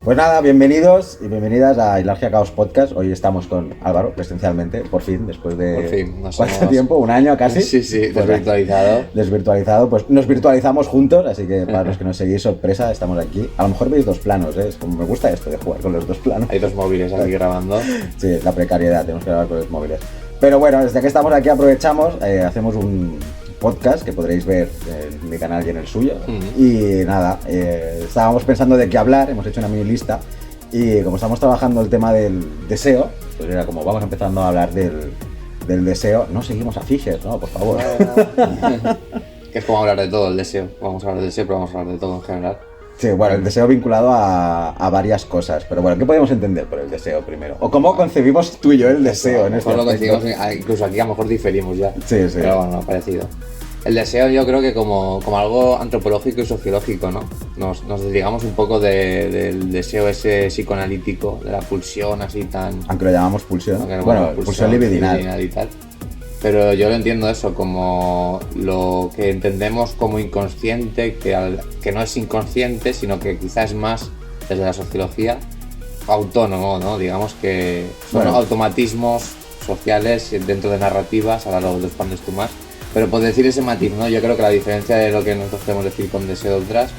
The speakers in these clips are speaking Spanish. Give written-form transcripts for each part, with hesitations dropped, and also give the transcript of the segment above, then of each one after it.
Pues nada, bienvenidos y bienvenidas a Hilargia Caos Podcast. Hoy estamos con Álvaro, presencialmente, por fin, después de ¿cuánto tiempo? ¿Un año casi? Sí, pues desvirtualizado. Desvirtualizado, pues nos virtualizamos juntos, así que para los que nos seguís, sorpresa, estamos aquí. A lo mejor veis dos planos, ¿eh? Es como me gusta esto de jugar con los dos planos. Hay dos móviles aquí grabando. Sí, la precariedad, tenemos que grabar con los móviles. Pero bueno, desde que estamos aquí aprovechamos, hacemos un podcast que podréis ver en mi canal y en el suyo. Y nada, estábamos pensando de qué hablar, hemos hecho una mini lista y como estamos trabajando el tema del deseo, pues era como vamos empezando a hablar del deseo. No seguimos a Fisher, ¿no? Por favor. Que es como hablar de todo, el deseo. Vamos a hablar del deseo, pero vamos a hablar de todo en general. Sí, bueno, el deseo vinculado a varias cosas, pero bueno, ¿qué podemos entender por el deseo primero? ¿O cómo concebimos tú y yo el deseo en este aspecto? Incluso aquí a lo mejor diferimos ya. Sí. Pero bueno, parecido. El deseo yo creo que como algo antropológico y sociológico, ¿no? Nos desligamos un poco del deseo ese psicoanalítico, de la pulsión así tan... Aunque lo llamamos pulsión. Bueno, pulsión libidinal y tal. Pero yo lo entiendo eso como lo que entendemos como inconsciente, que no es inconsciente, sino que quizás es más, desde la sociología, autónomo, ¿no? Digamos que son automatismos sociales dentro de narrativas, ahora lo expandes tú más. Pero por decir ese matiz, ¿no? Yo creo que la diferencia de lo que nosotros queremos decir con deseo detrás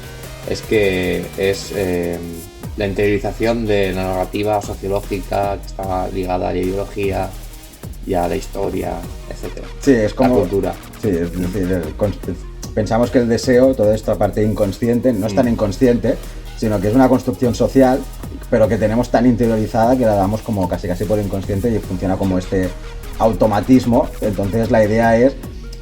es que es la interiorización de la narrativa sociológica que está ligada a la ideología y a la historia, etcétera. Sí, es como... la cultura. Sí, es decir, pensamos que el deseo, toda esta parte inconsciente, no es tan inconsciente, sino que es una construcción social, pero que tenemos tan interiorizada que la damos como casi por inconsciente y funciona como este automatismo. Entonces la idea es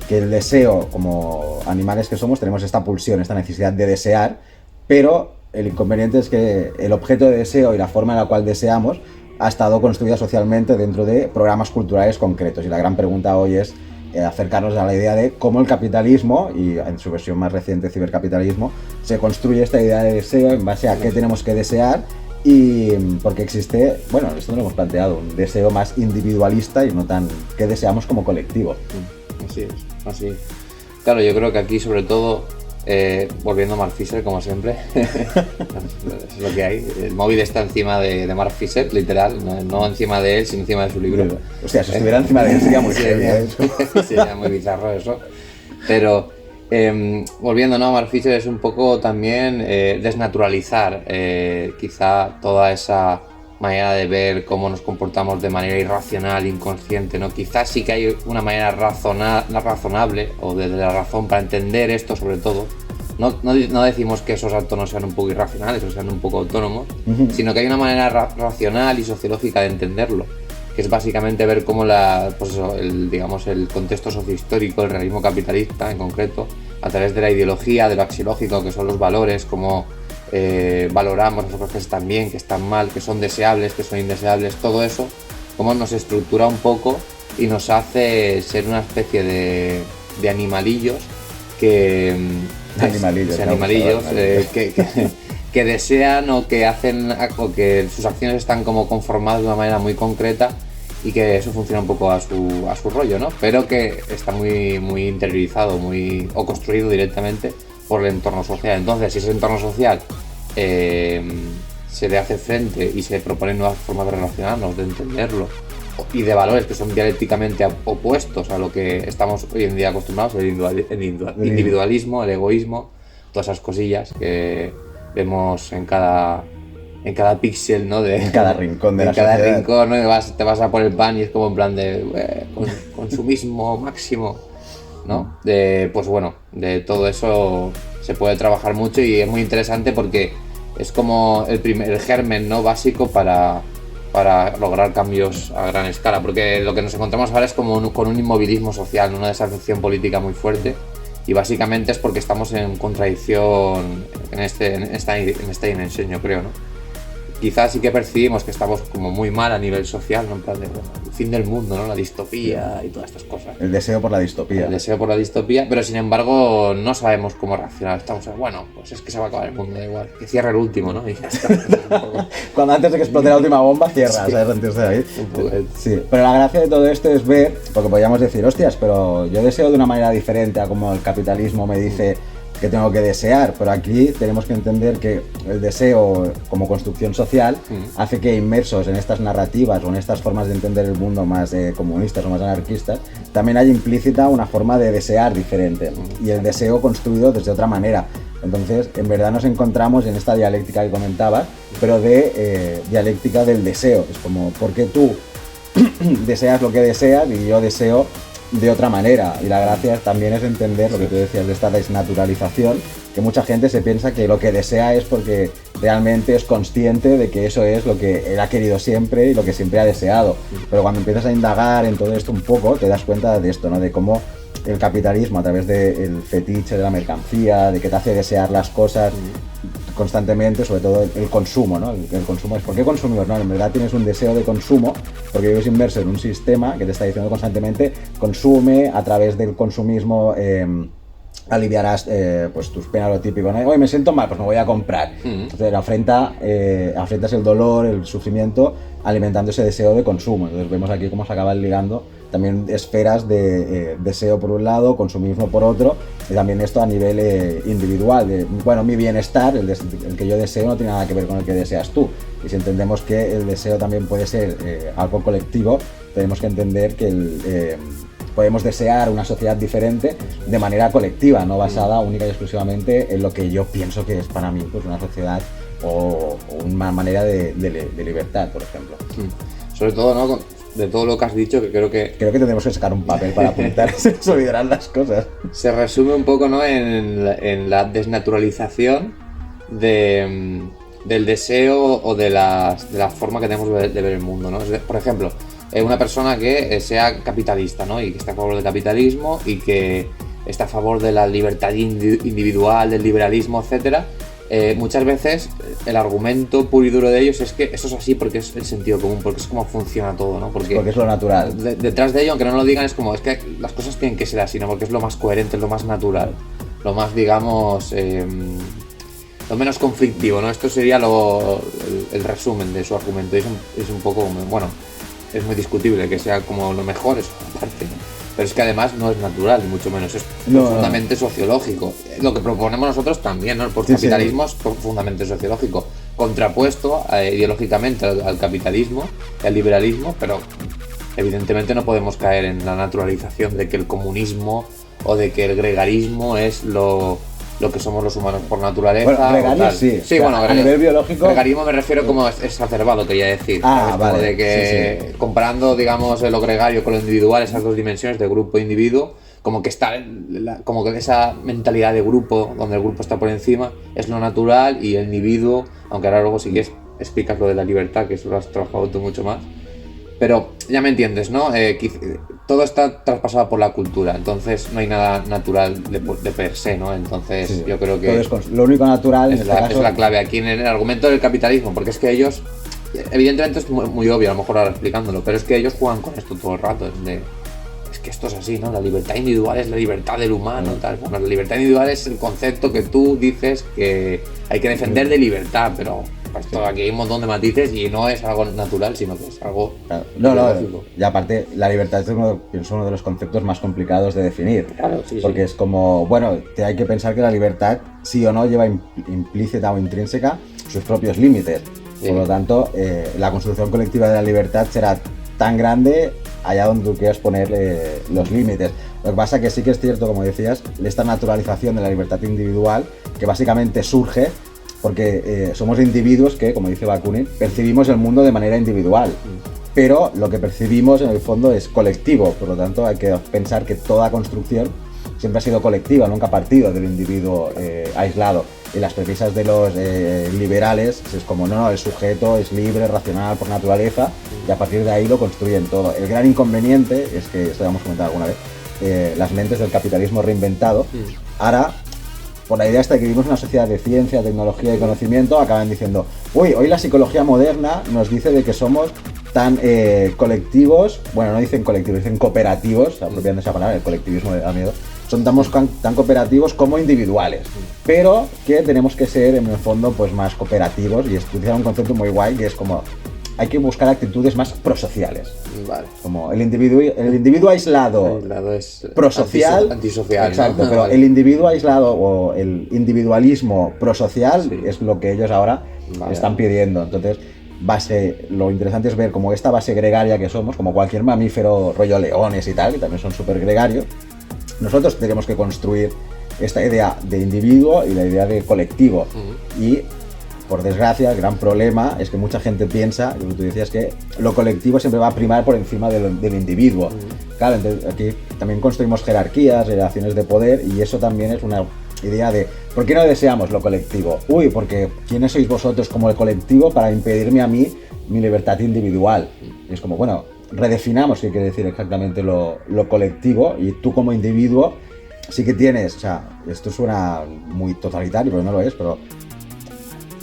que el deseo, como animales que somos, tenemos esta pulsión, esta necesidad de desear, pero el inconveniente es que el objeto de deseo y la forma en la cual deseamos ha estado construida socialmente dentro de programas culturales concretos. Y la gran pregunta hoy es acercarnos a la idea de cómo el capitalismo, y en su versión más reciente cibercapitalismo, se construye esta idea de deseo en base a qué tenemos que desear y porque existe, bueno, esto lo hemos planteado, un deseo más individualista y no tan qué deseamos como colectivo. Así. Claro, yo creo que aquí sobre todo, volviendo a Mark Fisher como siempre, es lo que hay. El móvil está encima de Mark Fisher, literal, no encima de él, sino encima de su libro. O sea, si estuviera encima de él sería muy sería muy bizarro eso. Pero volviendo, ¿no? Mark Fisher es un poco también desnaturalizar quizá toda esa manera de ver cómo nos comportamos de manera irracional, inconsciente, ¿no? Quizás sí que hay una manera razonable o desde la razón para entender esto sobre todo. No decimos que esos actos no sean un poco irracionales o sean un poco autónomos, sino que hay una manera racional y sociológica de entenderlo, que es básicamente ver cómo el contexto sociohistórico, el realismo capitalista en concreto, a través de la ideología, de lo axiológico, que son los valores, cómo valoramos las cosas que están bien, que están mal, que son deseables, que son indeseables, todo eso, cómo nos estructura un poco y nos hace ser una especie de animalillos que desean o que hacen o que sus acciones están como conformadas de una manera muy concreta y que eso funciona un poco a su rollo, ¿no? Pero que está muy interiorizado o construido directamente por el entorno social. Entonces, si ese entorno social se le hace frente y se proponen nuevas formas de relacionarnos, de entenderlo, y de valores que son dialécticamente opuestos a lo que estamos hoy en día acostumbrados, el individualismo, el egoísmo, todas esas cosillas que vemos en cada píxel, ¿no? En cada rincón de la sociedad. En cada rincón, ¿no? Te vas a por el pan y es como en plan de consumismo máximo, ¿no? Pues bueno, de todo eso se puede trabajar mucho y es muy interesante porque es como el germen, ¿no? Básico para lograr cambios a gran escala, porque lo que nos encontramos ahora es como con un inmovilismo social, una desafección política muy fuerte, y básicamente es porque estamos en contradicción en esta dimensión, yo creo, ¿no? Quizás sí que percibimos que estamos como muy mal a nivel social, ¿no? En plan de el fin del mundo, ¿no? La distopía y todas estas cosas. El deseo por la distopía. El deseo por la distopía, pero sin embargo no sabemos cómo reaccionar. Estamos bueno, pues es que se va a acabar el mundo, da igual. Que cierre el último, ¿no? Y ya está. Cuando antes de que explote la última bomba, cierra, sí. ¿Sabes? Antes de ahí. Sí, pero la gracia de todo esto es ver, porque podríamos decir, hostias, pero yo deseo de una manera diferente a como el capitalismo me dice que tengo que desear, pero aquí tenemos que entender que el deseo como construcción social hace que inmersos en estas narrativas o en estas formas de entender el mundo más comunistas o más anarquistas, también hay implícita una forma de desear diferente y el deseo construido desde otra manera. Entonces, en verdad nos encontramos en esta dialéctica que comentabas, pero de dialéctica del deseo. Es como, ¿por qué tú deseas lo que deseas y yo deseo de otra manera? Y la gracia también es entender lo que tú decías de esta desnaturalización, que mucha gente se piensa que lo que desea es porque realmente es consciente de que eso es lo que él ha querido siempre y lo que siempre ha deseado. Pero cuando empiezas a indagar en todo esto un poco, te das cuenta de esto, ¿no? De cómo el capitalismo, a través del fetiche de la mercancía, de que te hace desear las cosas constantemente, sobre todo el consumo, ¿no? El consumo es, ¿por qué consumimos? No, en verdad tienes un deseo de consumo porque vives inmerso en un sistema que te está diciendo constantemente consume, a través del consumismo aliviarás pues tus penas, lo típico, ¿no? Hoy me siento mal, pues me voy a comprar. Entonces afrentas el dolor, el sufrimiento, alimentando ese deseo de consumo. Entonces vemos aquí cómo se acaban ligando también esferas de deseo por un lado, consumismo por otro, y también esto a nivel individual, de, bueno, mi bienestar, el que yo deseo no tiene nada que ver con el que deseas tú. Y si entendemos que el deseo también puede ser algo colectivo, tenemos que entender que podemos desear una sociedad diferente de manera colectiva, no basada única y exclusivamente en lo que yo pienso que es para mí pues una sociedad o una manera de libertad, por ejemplo. Sobre todo, ¿no? De todo lo que has dicho, que creo que tendremos que sacar un papel para apuntar, se nos olvidarán las cosas. Se resume un poco, ¿no? en la desnaturalización del deseo o de la forma que tenemos de ver el mundo, ¿no? Por ejemplo, una persona que sea capitalista, ¿no? Y que está a favor del capitalismo y que está a favor de la libertad individual, del liberalismo, etcétera. Muchas veces el argumento puro y duro de ellos es que eso es así porque es el sentido común, porque es como funciona todo, ¿no? Porque es lo natural. Detrás de ello, aunque no lo digan, es como, es que las cosas tienen que ser así, ¿no? Porque es lo más coherente, es lo más natural, lo más, digamos, lo menos conflictivo, ¿no? Esto sería el resumen de su argumento. Es un poco, bueno, es muy discutible que sea como lo mejor, eso aparte, ¿no? Pero es que además no es natural, ni mucho menos, es profundamente sociológico. Lo que proponemos nosotros también, ¿no? Por capitalismo es profundamente sociológico, contrapuesto ideológicamente al capitalismo y al liberalismo, pero evidentemente no podemos caer en la naturalización de que el comunismo o de que el gregarismo es lo que somos los humanos por naturaleza. Bueno, gregario sí. Sí, bueno, a nivel biológico. Gregarismo me refiero como exacerbado, quería decir. Ah, vale. Como de que comparando, digamos, lo gregario con lo individual, esas dos dimensiones de grupo e individuo, como que está como que esa mentalidad de grupo, donde el grupo está por encima, es lo natural y el individuo, aunque ahora luego si quieres explicas lo de la libertad, que eso lo has trabajado tú mucho más. Pero ya me entiendes, ¿no? Todo está traspasado por la cultura, entonces no hay nada natural de per se, ¿no? Entonces yo creo que lo único natural es la clave aquí en el argumento del capitalismo, porque es que ellos, evidentemente es muy obvio, a lo mejor ahora explicándolo, pero es que ellos juegan con esto todo el rato, es que esto es así, ¿no? La libertad individual es la libertad del humano, tal. Bueno, la libertad individual es el concepto que tú dices que hay que defender de libertad, pero pues aquí hay un montón de matices y no es algo natural, sino que es algo no, y aparte la libertad es uno de los conceptos más complicados de definir, porque es como, bueno, hay que pensar que la libertad sí o no lleva implícita o intrínseca sus propios límites, por lo tanto la construcción colectiva de la libertad será tan grande allá donde tú quieras poner los límites. Lo que pasa es que sí que es cierto, como decías, esta naturalización de la libertad individual, que básicamente surge porque somos individuos que, como dice Bakunin, percibimos el mundo de manera individual, pero lo que percibimos en el fondo es colectivo, por lo tanto hay que pensar que toda construcción siempre ha sido colectiva, nunca ha partido del individuo aislado. Y las premisas de los liberales es como, no, el sujeto es libre, racional por naturaleza, y a partir de ahí lo construyen todo. El gran inconveniente es que, esto ya hemos comentado alguna vez, las mentes del capitalismo reinventado, ahora, por la idea esta de que vivimos en una sociedad de ciencia, tecnología y conocimiento, acaban diciendo, hoy la psicología moderna nos dice de que somos tan colectivos, bueno, no dicen colectivos, dicen cooperativos, apropiando esa palabra, el colectivismo da miedo, son tan cooperativos como individuales, pero que tenemos que ser en el fondo pues más cooperativos, y utilizan un concepto muy guay que es como hay que buscar actitudes más prosociales. Vale. Como el individuo aislado, Aislado es prosocial, antisocial. exacto, ¿no? pero Vale. el individuo aislado o el individualismo prosocial Sí. es lo que ellos ahora Vale. están pidiendo. Entonces, lo interesante es ver cómo esta base gregaria que somos, como cualquier mamífero rollo leones y tal, que también son súper gregarios, nosotros tenemos que construir esta idea de individuo y la idea de colectivo. Y, por desgracia, el gran problema es que mucha gente piensa, como tú decías, que lo colectivo siempre va a primar por encima del individuo. Claro, entonces aquí también construimos jerarquías, relaciones de poder, y eso también es una idea de ¿por qué no deseamos lo colectivo? Uy, porque ¿quiénes sois vosotros como el colectivo para impedirme a mí mi libertad individual? Y es como, bueno, redefinamos qué quiere decir exactamente lo colectivo, y tú como individuo sí que tienes, o sea, esto suena muy totalitario, pero no lo es, pero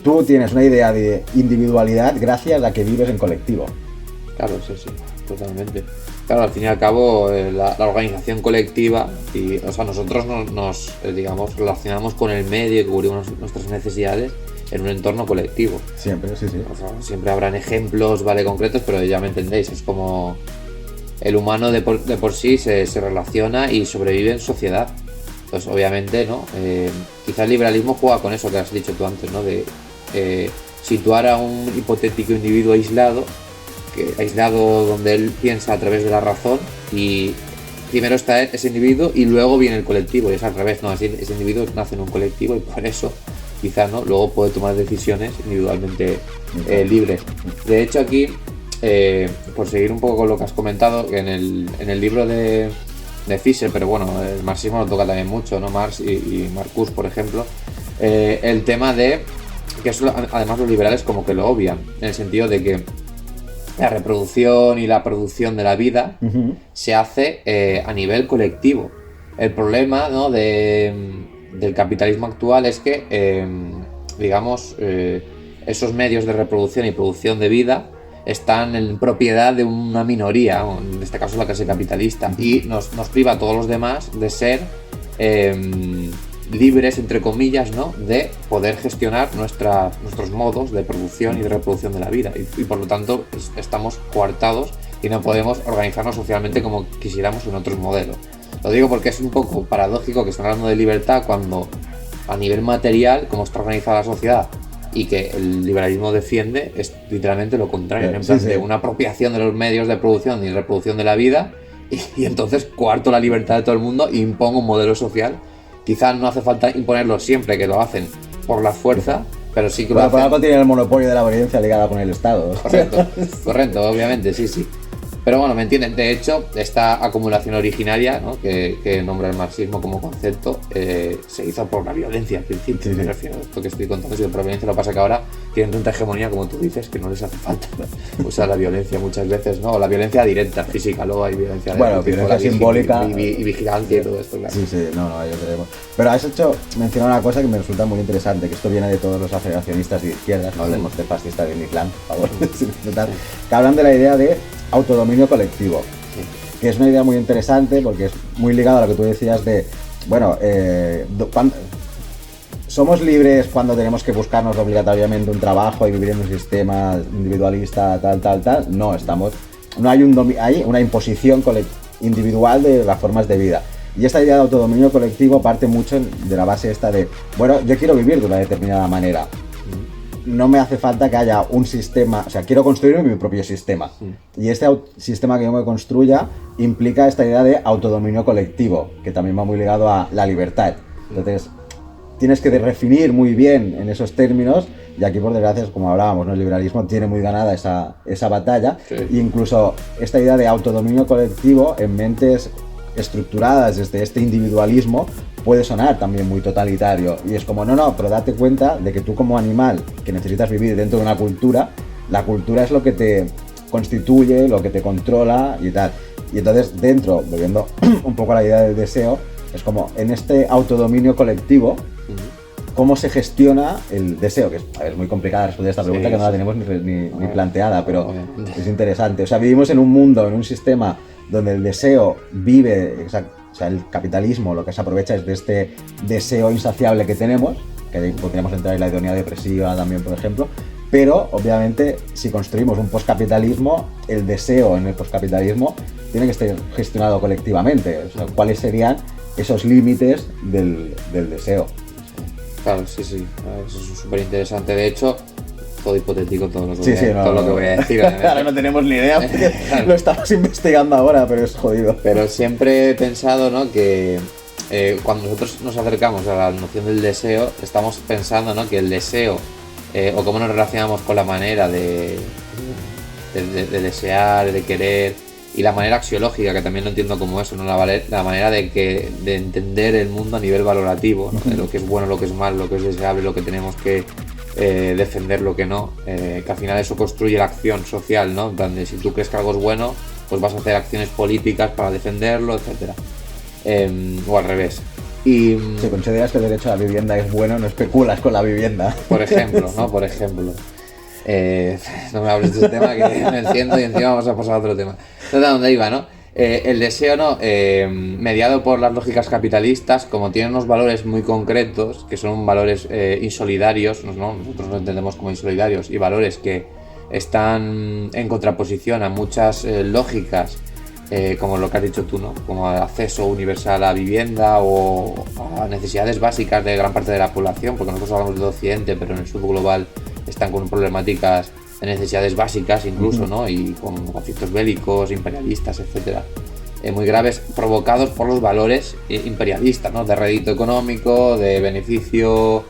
tú tienes una idea de individualidad gracias a que vives en colectivo. Claro, sí, totalmente. Claro, al fin y al cabo, la organización colectiva, y, o sea, nosotros nos digamos, relacionamos con el medio y cubrimos nuestras necesidades en un entorno colectivo. Siempre, sí. O sea, siempre habrán ejemplos, vale, concretos, pero ya me entendéis, es como el humano de por sí se relaciona y sobrevive en sociedad. Entonces, obviamente, ¿no? Quizá el liberalismo juega con eso que has dicho tú antes, ¿no? De situar a un hipotético individuo aislado donde él piensa a través de la razón, y primero está ese individuo y luego viene el colectivo, y es al revés, ¿no? Así, ese individuo nace en un colectivo y por eso quizás, ¿no? Luego puede tomar decisiones individualmente libres. De hecho, aquí, por seguir un poco con lo que has comentado, que en el libro de Fischer, pero bueno, el marxismo lo toca también mucho, ¿no? Marx y Marcuse, por ejemplo, el tema de que eso, además los liberales como que lo obvian, en el sentido de que la reproducción y la producción de la vida se hace a nivel colectivo. El problema, ¿no? del capitalismo actual es que, digamos, esos medios de reproducción y producción de vida están en propiedad de una minoría, en este caso la clase capitalista, y nos priva a todos los demás de ser libres, entre comillas, ¿no? De poder gestionar nuestros modos de producción y de reproducción de la vida, y por lo tanto estamos coartados y no podemos organizarnos socialmente como quisiéramos en otros modelos. Lo digo porque es un poco paradójico que están hablando de libertad cuando a nivel material, como está organizada la sociedad y que el liberalismo defiende, es literalmente lo contrario, en plan de una apropiación de los medios de producción y reproducción de la vida, y entonces coarto la libertad de todo el mundo e impongo un modelo social. Quizás no hace falta imponerlo siempre, que lo hacen por la fuerza, pero sí que lo hacen. Por algo tienen el monopolio de la obediencia ligada con el Estado. Correcto, obviamente, sí. Pero bueno, ¿me entienden? De hecho, esta acumulación originaria, ¿no? que nombra el marxismo como concepto, se hizo por la violencia al principio. Me refiero a esto que estoy contando, si por la violencia. Lo que pasa que ahora tienen tanta hegemonía, como tú dices, que no les hace falta usar la violencia muchas veces, ¿no? O la violencia directa, física, luego hay violencia violencia simbólica y vigilancia y todo esto, claro. Sí, no, yo tenemos. Pero has hecho mencionar una cosa que me resulta muy interesante, que esto viene de todos los aceleracionistas de izquierdas, no hablemos de fascistas de mi clan, por favor, que hablan de la idea de autodominio colectivo, que es una idea muy interesante porque es muy ligada a lo que tú decías de, bueno, somos libres cuando tenemos que buscarnos obligatoriamente un trabajo y vivir en un sistema individualista, tal, no hay una imposición individual de las formas de vida. Y esta idea de autodominio colectivo parte mucho de la base esta de, bueno, yo quiero vivir de una determinada manera. No me hace falta que haya un sistema, o sea, quiero construir mi propio sistema. Y este sistema que yo me construya implica esta idea de autodominio colectivo, que también va muy ligado a la libertad. Entonces, tienes que definir muy bien en esos términos, y aquí, por desgracia, como hablábamos, ¿no? El liberalismo tiene muy ganada esa batalla. Sí. E incluso esta idea de autodominio colectivo en mentes estructuradas desde este individualismo puede sonar también muy totalitario, y es como, no, pero date cuenta de que tú como animal que necesitas vivir dentro de una cultura, la cultura es lo que te constituye, lo que te controla y tal. Y entonces dentro, volviendo un poco a la idea del deseo, es como en este autodominio colectivo, cómo se gestiona el deseo, que es muy complicada responder a esta pregunta, que no la tenemos ni planteada, pero es interesante. O sea, vivimos en un mundo, en un sistema donde el deseo vive, o sea, el capitalismo lo que se aprovecha es de este deseo insaciable que tenemos, que podríamos entrar en la idoneidad depresiva también, por ejemplo, Pero, obviamente, si construimos un postcapitalismo, el deseo en el postcapitalismo tiene que estar gestionado colectivamente. O sea, ¿cuáles serían esos límites del deseo? Claro, sí, eso es súper interesante. De hecho, todo hipotético, todo lo que, lo que voy a decir. Ahora no tenemos ni idea porque lo estamos investigando ahora, pero es jodido. Pero siempre he pensado, ¿no?, que cuando nosotros nos acercamos a la noción del deseo, estamos pensando, ¿no?, que el deseo o cómo nos relacionamos con la manera de desear, de querer, y la manera axiológica, que también lo entiendo como eso, ¿no?, la manera de entender el mundo a nivel valorativo, ¿no?, de lo que es bueno, lo que es malo, lo que es deseable, lo que tenemos que defender, lo que no, que al final eso construye la acción social, ¿no? Donde si tú crees que algo es bueno, pues vas a hacer acciones políticas para defenderlo, etcétera, o al revés. Y si consideras que el derecho a la vivienda es bueno, no especulas con la vivienda. Por ejemplo, ¿no? Por ejemplo. No me hables de ese tema que me enciendo y encima vamos a pasar a otro tema. Entonces, ¿a dónde iba, no? El deseo, ¿no? Mediado por las lógicas capitalistas, como tiene unos valores muy concretos, que son valores insolidarios, ¿no? Nosotros lo entendemos como insolidarios, y valores que están en contraposición a muchas lógicas, como lo que has dicho tú, ¿no? Como acceso universal a vivienda o a necesidades básicas de gran parte de la población, porque nosotros hablamos de Occidente, pero en el sur global están con problemáticas de necesidades básicas incluso, ¿no? Y con conflictos bélicos, imperialistas, etcétera, muy graves, provocados por los valores imperialistas, ¿no? De rédito económico, de beneficio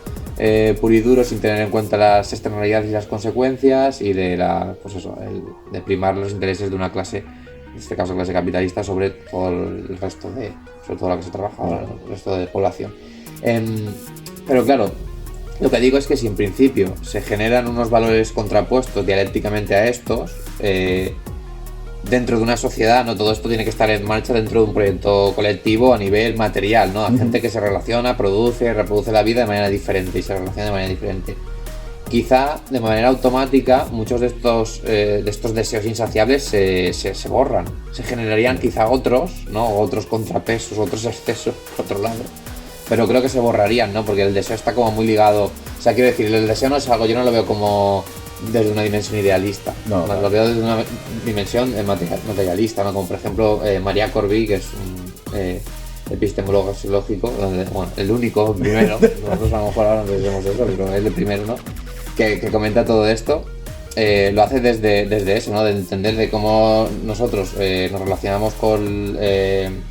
puro y duro, sin tener en cuenta las externalidades y las consecuencias, y de de primar los intereses de una clase, en este caso clase capitalista, sobre todo el resto sobre todo la clase trabajadora, el resto de población. Pero claro, lo que digo es que si en principio se generan unos valores contrapuestos dialécticamente a estos, dentro de una sociedad, no todo esto tiene que estar en marcha dentro de un proyecto colectivo a nivel material, ¿no? Hay gente que se relaciona, produce, reproduce la vida de manera diferente y se relaciona de manera diferente. Quizá de manera automática muchos de estos deseos insaciables se borran. Se generarían quizá otros, ¿no? Otros contrapesos, otros excesos por otro lado. Pero creo que se borrarían, ¿no? Porque el deseo está como muy ligado. O sea, quiero decir, el deseo no es algo, yo no lo veo como desde una dimensión idealista. No, lo veo desde una dimensión materialista, ¿no? Como por ejemplo Maria Corby, que es un epistemólogo sociológico, bueno, el único, primero, nosotros a lo mejor ahora no decimos eso, pero es el primero, ¿no? Que comenta todo esto. Lo hace desde eso, ¿no? De entender de cómo nosotros nos relacionamos con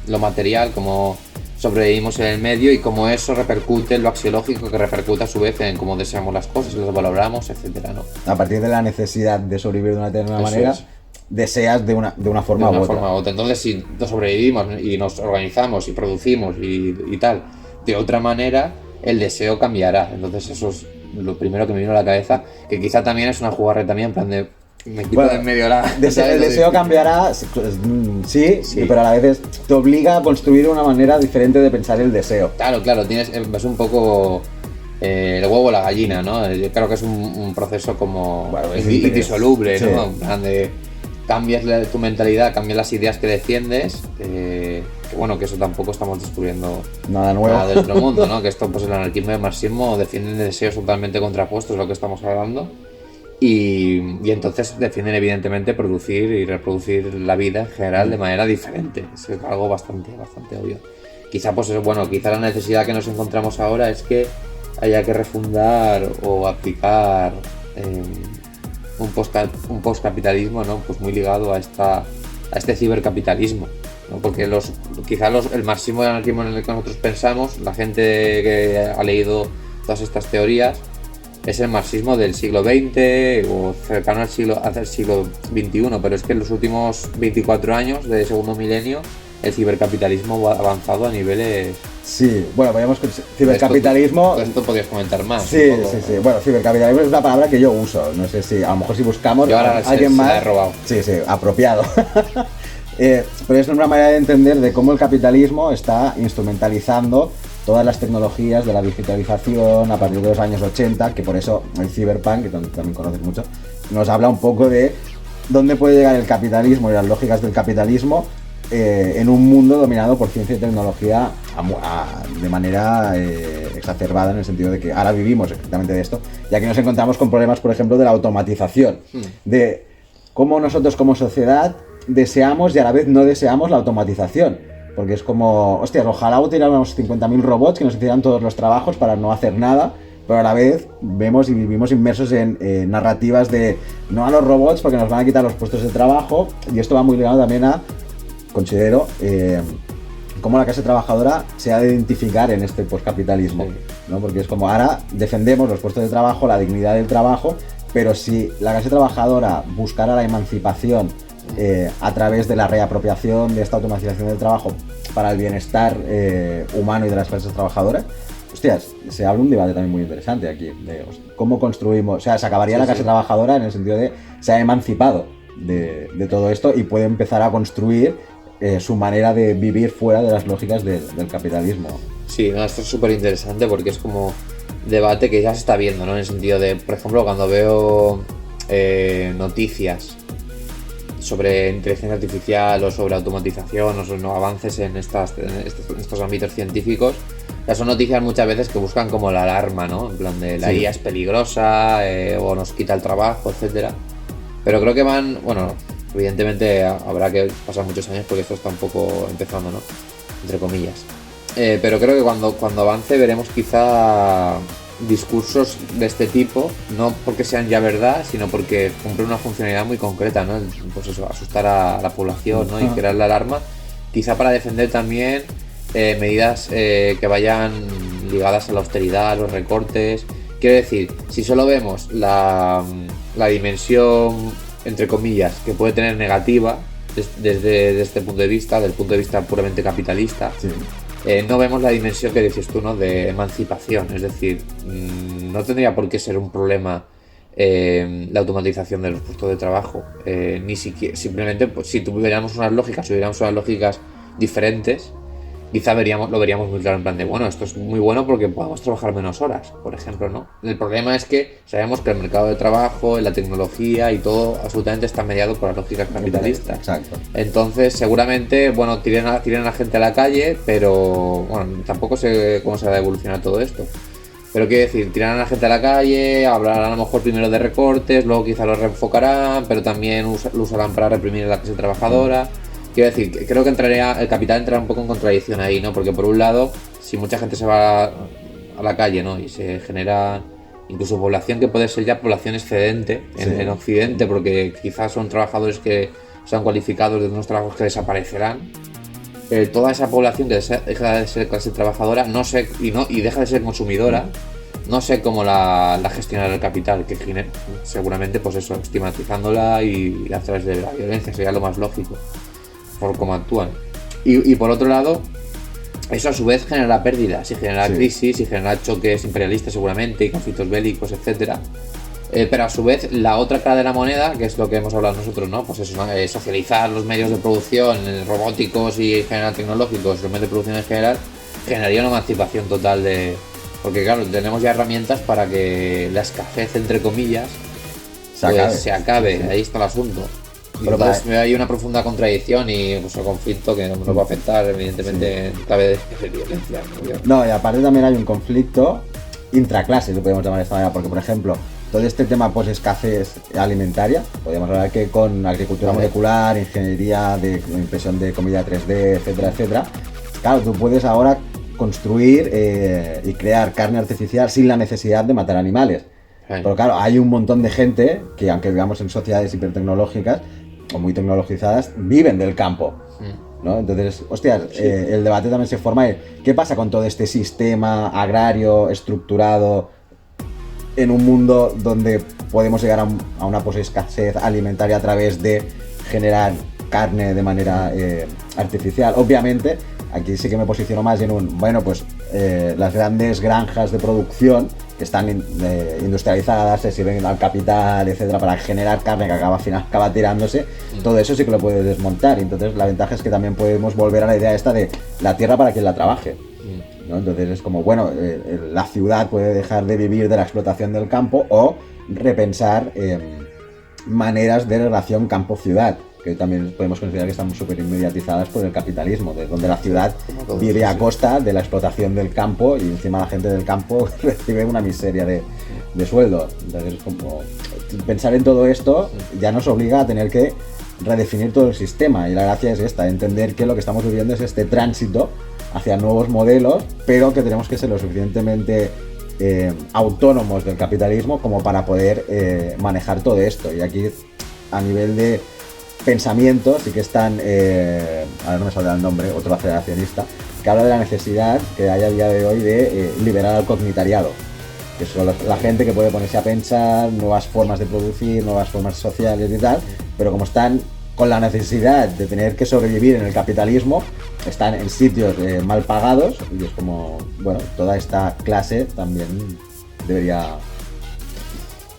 lo material, cómo sobrevivimos en el medio y cómo eso repercute en lo axiológico, que repercute a su vez en cómo deseamos las cosas, las valoramos, etcétera, ¿no? A partir de la necesidad de sobrevivir de una determinada manera, deseas de una forma u otra. Entonces, si nos sobrevivimos y nos organizamos y producimos y tal, de otra manera, el deseo cambiará. Entonces, eso es lo primero que me vino a la cabeza, que quizá también es una jugarreta mía, en plan de me quito de en medio la... El deseo cambiará, sí, pero a la vez te obliga a construir una manera diferente de pensar el deseo. Claro, es un poco el huevo o la gallina, ¿no? Yo creo que es un proceso como indisoluble, ¿no? En plan de cambias tu mentalidad, cambias las ideas que defiendes, que bueno, que eso tampoco estamos descubriendo nada nuevo, nada del otro mundo, ¿no? Que esto, pues el anarquismo y el marxismo defienden deseos totalmente contrapuestos, es lo que estamos hablando. Y entonces defienden evidentemente producir y reproducir la vida en general de manera diferente. Es algo bastante obvio. Quizá pues eso, bueno, quizá la necesidad que nos encontramos ahora es que haya que refundar o aplicar un postcapitalismo, ¿no? Pues muy ligado a este cibercapitalismo, ¿no? Porque quizá el marxismo y el anarquismo en el que nosotros pensamos, la gente que ha leído todas estas teorías, es el marxismo del siglo XX o cercano al siglo XXI, pero es que en los últimos 24 años de segundo milenio el cibercapitalismo ha avanzado a niveles... Sí, bueno, podríamos... Cibercapitalismo... Esto podrías comentar más. Sí. Bueno, cibercapitalismo es una palabra que yo uso. No sé si, a lo mejor si buscamos... Yo ahora alguien más... la he robado. Sí, apropiado. Pero es una manera de entender de cómo el capitalismo está instrumentalizando todas las tecnologías de la digitalización a partir de los años 80, que por eso el Cyberpunk, que también conoces mucho, nos habla un poco de dónde puede llegar el capitalismo y las lógicas del capitalismo en un mundo dominado por ciencia y tecnología de manera exacerbada en el sentido de que ahora vivimos exactamente de esto, y aquí nos encontramos con problemas, por ejemplo, de la automatización, de cómo nosotros como sociedad deseamos y a la vez no deseamos la automatización. Porque es como, hostias, ojalá tuviéramos 50.000 robots que nos hicieran todos los trabajos para no hacer nada, pero a la vez vemos y vivimos inmersos en narrativas de no a los robots porque nos van a quitar los puestos de trabajo, y esto va muy ligado también a, considero, cómo la clase trabajadora se ha de identificar en este postcapitalismo, ¿no? Porque es como ahora defendemos los puestos de trabajo, la dignidad del trabajo, pero si la clase trabajadora buscara la emancipación a través de la reapropiación de esta automatización del trabajo para el bienestar humano y de las clases trabajadoras, hostias, se abre un debate también muy interesante aquí, de cómo construimos, o sea, se acabaría la clase trabajadora en el sentido de se ha emancipado de todo esto y puede empezar a construir su manera de vivir fuera de las lógicas del capitalismo. Sí, no, esto es súper interesante porque es como debate que ya se está viendo, ¿no? En el sentido de, por ejemplo, cuando veo noticias sobre inteligencia artificial o sobre automatización o sobre avances en estos ámbitos científicos, ya son noticias muchas veces que buscan como la alarma, ¿no? En plan de la IA es peligrosa o nos quita el trabajo, etcétera. Pero creo que van, bueno, evidentemente habrá que pasar muchos años porque esto está un poco empezando, ¿no? Entre comillas. Pero creo que cuando avance veremos quizá discursos de este tipo, no porque sean ya verdad, sino porque cumplen una funcionalidad muy concreta, ¿no? Pues eso, asustar a la población, ¿no? Y crear la alarma, quizá para defender también medidas que vayan ligadas a la austeridad, a los recortes. Quiero decir, si solo vemos la dimensión, entre comillas, que puede tener negativa desde este punto de vista, del punto de vista puramente capitalista, no vemos la dimensión que dices tú, ¿no? De emancipación. Es decir, no tendría por qué ser un problema la automatización de los puestos de trabajo, ni siquiera, simplemente pues, si tuviéramos unas lógicas diferentes, quizá lo veríamos muy claro en plan de, bueno, esto es muy bueno porque podemos trabajar menos horas, por ejemplo, ¿no? El problema es que sabemos que el mercado de trabajo, la tecnología y todo absolutamente está mediado por las lógicas capitalistas. Exacto. Entonces, seguramente, bueno, tiren a la gente a la calle, pero, bueno, tampoco sé cómo se va a evolucionar todo esto. Pero quiero decir, tirarán a la gente a la calle, hablarán a lo mejor primero de recortes, luego quizá lo reenfocarán, pero también lo usarán para reprimir a la clase trabajadora. Quiero decir, creo que el capital entrará un poco en contradicción ahí, ¿no? Porque por un lado, si mucha gente se va a la calle, ¿no? Y se genera incluso población que puede ser ya población excedente en Occidente, porque quizás son trabajadores que sean cualificados de unos trabajos que desaparecerán. Toda esa población que deja de ser clase trabajadora y deja de ser consumidora, no sé cómo la gestionará el capital, que seguramente, pues eso, estigmatizándola y a través de la violencia sería lo más lógico por cómo actúan. Y por otro lado, eso a su vez genera pérdidas y genera crisis y genera choques imperialistas seguramente y conflictos bélicos, etcétera. Pero a su vez la otra cara de la moneda, que es lo que hemos hablado nosotros, ¿no? Pues eso, ¿no? Socializar los medios de producción robóticos y en general tecnológicos, los medios de producción en general, generaría una emancipación total porque claro, tenemos ya herramientas para que la escasez, entre comillas, se acabe. Ahí está el asunto. Pero entonces veo ahí una profunda contradicción y pues, un conflicto que nos va a afectar evidentemente en clave de violencia. No, y aparte también hay un conflicto intraclase, lo podemos llamar de esta manera, porque por ejemplo, todo este tema pues escasez alimentaria, podríamos hablar que con agricultura molecular, ingeniería de impresión de comida 3D, etcétera, etcétera, claro, tú puedes ahora construir y crear carne artificial sin la necesidad de matar animales. Pero claro, hay un montón de gente que, aunque vivamos en sociedades hipertecnológicas o muy tecnologizadas, viven del campo, ¿no? Entonces, hostias, el debate también se forma en ¿qué pasa con todo este sistema agrario estructurado en un mundo donde podemos llegar a una escasez alimentaria a través de generar carne de manera artificial? Obviamente, aquí sí que me posiciono más en las grandes granjas de producción que están industrializadas, se sirven al capital, etcétera, para generar carne que al final acaba tirándose, todo eso sí que lo puedes desmontar. Entonces la ventaja es que también podemos volver a la idea esta de la tierra para quien la trabaje, ¿no? Entonces es como, la ciudad puede dejar de vivir de la explotación del campo o repensar maneras de relación campo-ciudad, que también podemos considerar que están súper inmediatizadas por el capitalismo, donde la ciudad vive a costa de la explotación del campo y encima la gente del campo recibe una miseria de sueldo. Entonces, como pensar en todo esto ya nos obliga a tener que redefinir todo el sistema, y la gracia es esta, entender que lo que estamos viviendo es este tránsito hacia nuevos modelos, pero que tenemos que ser lo suficientemente autónomos del capitalismo como para poder manejar todo esto. Y aquí, a nivel de pensamiento, sí que están, ahora no me saldrá el nombre, otro aceleracionista, que habla de la necesidad que hay a día de hoy de liberar al cognitariado, que son la gente que puede ponerse a pensar nuevas formas de producir, nuevas formas sociales y tal, pero como están con la necesidad de tener que sobrevivir en el capitalismo, están en sitios mal pagados, y es como, bueno, toda esta clase también debería...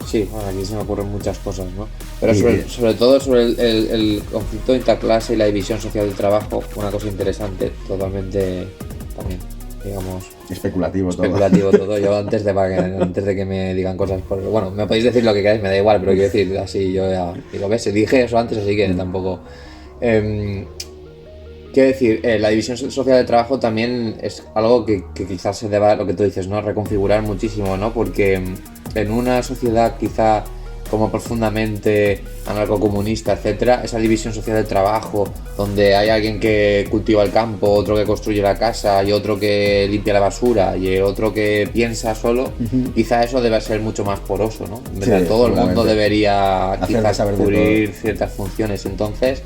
Sí, bueno, aquí se me ocurren muchas cosas, ¿no? Pero sobre todo sobre el conflicto interclase y la división social del trabajo, una cosa interesante, totalmente también, digamos... Especulativo todo. Yo antes de que me digan cosas, bueno, me podéis decir lo que queráis, me da igual, pero quiero decir, así yo ya digo, ves, dije eso antes, así que tampoco. Quiero decir, la división social del trabajo también es algo que quizás se deba, lo que tú dices, ¿no? Reconfigurar muchísimo, ¿no? Porque en una sociedad quizá como profundamente anarcocomunista, etcétera, esa división social del trabajo, donde hay alguien que cultiva el campo, otro que construye la casa y otro que limpia la basura y el otro que piensa solo, quizá eso debe ser mucho más poroso, ¿no? En verdad, sí, todo el mundo debería quizás cubrir ciertas funciones. Entonces,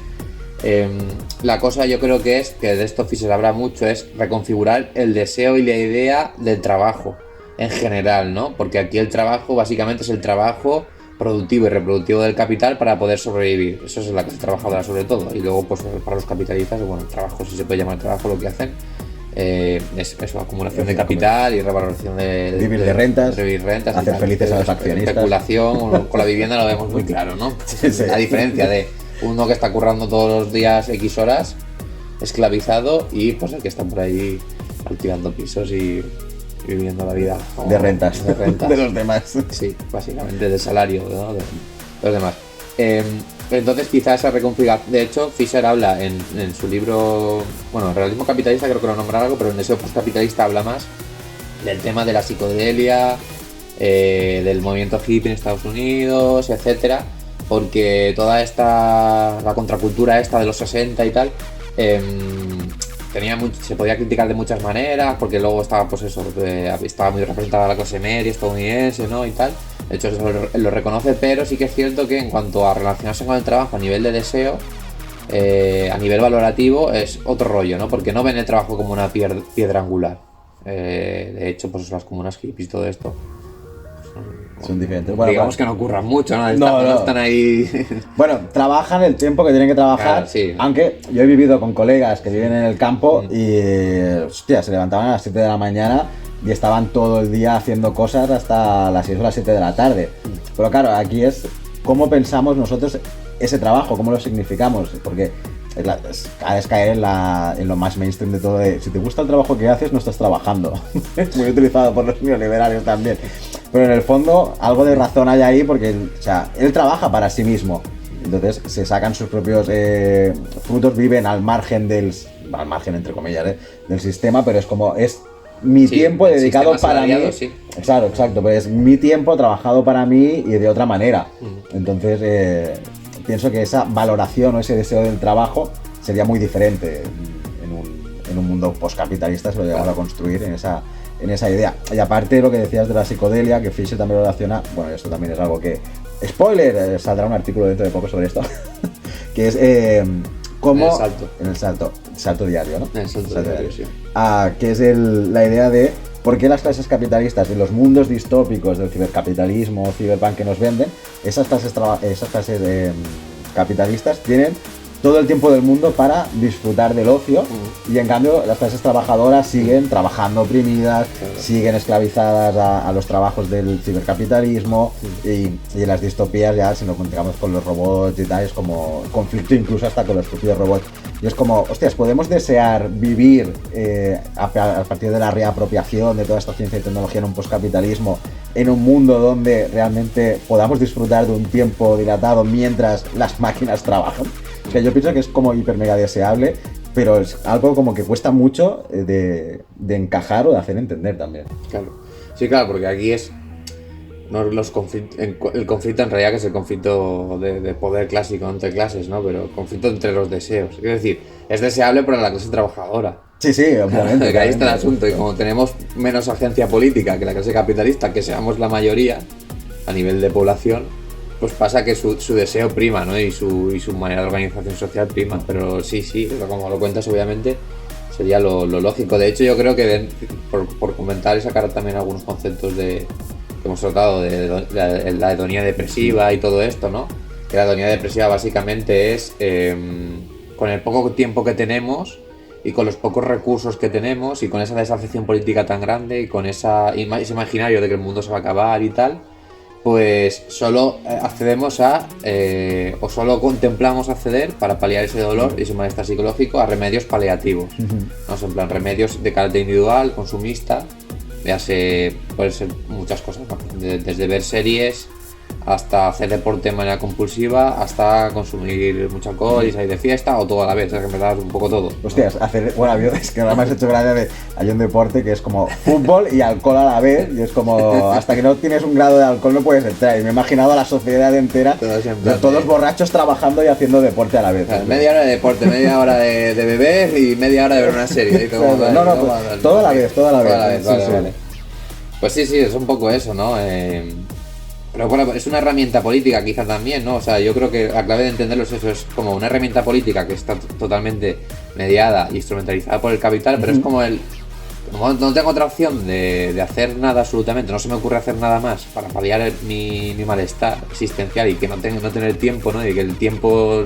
la cosa yo creo que es, que de esto Fischer habla mucho, es reconfigurar el deseo y la idea del trabajo en general, ¿no? Porque aquí el trabajo básicamente es el trabajo productivo y reproductivo del capital para poder sobrevivir. Eso es la clase trabajadora sobre todo. Y luego, pues para los capitalistas, bueno, el trabajo, si se puede llamar trabajo, lo que hacen es eso, acumulación de capital y revalorización de rentas, hacer felices a los accionistas. Especulación, con la vivienda lo vemos muy claro, ¿no? Sí. A diferencia de uno que está currando todos los días X horas, esclavizado, y pues el que está por ahí alquilando pisos y viviendo la vida de rentas de los demás. Sí, básicamente del salario, ¿no? de los demás. Entonces quizás esa reconfiguración, de hecho Fischer habla en su libro, bueno, el realismo capitalista creo que lo nombra algo, pero en Deseo postcapitalista habla más del tema de la psicodelia, del movimiento hippie en Estados Unidos, etcétera, porque toda la contracultura esta de los 60 y tal, se podía criticar de muchas maneras, porque luego estaba, pues eso, estaba muy representada la clase media estadounidense, ¿no? Y tal. De hecho, eso lo reconoce, pero sí que es cierto que en cuanto a relacionarse con el trabajo a nivel de deseo, a nivel valorativo, es otro rollo, ¿no? Porque no ven el trabajo como una piedra angular. De hecho, pues las comunas hippies y todo esto son diferentes. Bueno, digamos que no ocurran mucho, ¿no? No están ahí. Bueno, trabajan el tiempo que tienen que trabajar, claro, sí. Aunque yo he vivido con colegas que viven en el campo y, hostia, se levantaban a las 7 de la mañana y estaban todo el día haciendo cosas hasta las 6 o las 7 de la tarde. Pero claro, aquí es cómo pensamos nosotros ese trabajo, cómo lo significamos, porque es caer en lo más mainstream de todo, de si te gusta el trabajo que haces, no estás trabajando. Es muy utilizado por los neoliberales también. Pero en el fondo, algo de razón hay ahí, porque él trabaja para sí mismo. Entonces se sacan sus propios frutos, viven al margen entre comillas, del sistema, pero es como, es mi tiempo dedicado para mí. Sí. Claro, exacto, pero es mi tiempo trabajado para mí y de otra manera. Entonces, pienso que esa valoración o ese deseo del trabajo sería muy diferente en un mundo postcapitalista, se lo llegamos a construir en esa idea. Y aparte lo que decías de la psicodelia, que Fischer también lo relaciona, bueno, esto también es algo que, spoiler, saldrá un artículo dentro de poco sobre esto, que es cómo... En el salto diario, ¿no? En el salto diario, sí. Que es la idea de por qué las clases capitalistas y los mundos distópicos del cibercapitalismo o ciberpunk que nos venden, esas clases capitalistas tienen todo el tiempo del mundo para disfrutar del ocio, y en cambio las clases trabajadoras siguen trabajando oprimidas, siguen esclavizadas a los trabajos del cibercapitalismo, y en las distopías ya, si nos encontramos con los robots y tal, es como conflicto incluso hasta con los propios robots. Y es como, hostias, podemos desear vivir a partir de la reapropiación de toda esta ciencia y tecnología en un postcapitalismo, en un mundo donde realmente podamos disfrutar de un tiempo dilatado mientras las máquinas trabajan. que yo pienso que es como hiper mega deseable, pero es algo como que cuesta mucho de encajar o de hacer entender también. Claro. Sí, claro, porque aquí es no los el conflicto en realidad, que es el conflicto de poder clásico entre clases, ¿no? Pero el conflicto entre los deseos. Es decir, es deseable para la clase trabajadora. Sí, obviamente. Que ahí está el asunto. Y como tenemos menos agencia política que la clase capitalista, que seamos la mayoría a nivel de población, pues pasa que su deseo prima, ¿no? Y su manera de organización social prima. Pero sí, como lo cuentas, obviamente, sería lo lógico. De hecho, yo creo que por comentar y sacar también algunos conceptos que hemos tratado de la hedonía depresiva y todo esto, ¿no? Que la hedonía depresiva básicamente es con el poco tiempo que tenemos y con los pocos recursos que tenemos y con esa desafección política tan grande y con ese imaginario de que el mundo se va a acabar y tal, pues solo accedemos o solo contemplamos acceder para paliar ese dolor y ese malestar psicológico a remedios paliativos, ¿no? En plan, remedios de carácter individual, consumista, puede ser muchas cosas, ¿no? Desde ver series hasta hacer deporte de manera compulsiva, hasta consumir mucho alcohol y salir de fiesta, o todo a la vez, es que me da un poco todo. Hostias, es que ahora me has hecho gracia hay un deporte que es como fútbol y alcohol a la vez, y es como, hasta que no tienes un grado de alcohol no puedes entrar, y me he imaginado a la sociedad entera, todos borrachos trabajando y haciendo deporte a la vez. Claro, media hora de deporte, media hora de beber y media hora de ver una serie. Todo a la vez, vale. Pues sí, es un poco eso, ¿no? Pero bueno, es una herramienta política quizá también, ¿no? O sea, yo creo que la clave de entenderlo es eso, es como una herramienta política que está totalmente mediada e instrumentalizada por el capital, pero es como como no tengo otra opción de hacer nada absolutamente, no se me ocurre hacer nada más para paliar mi malestar existencial y que no tener tiempo, ¿no? Y que el tiempo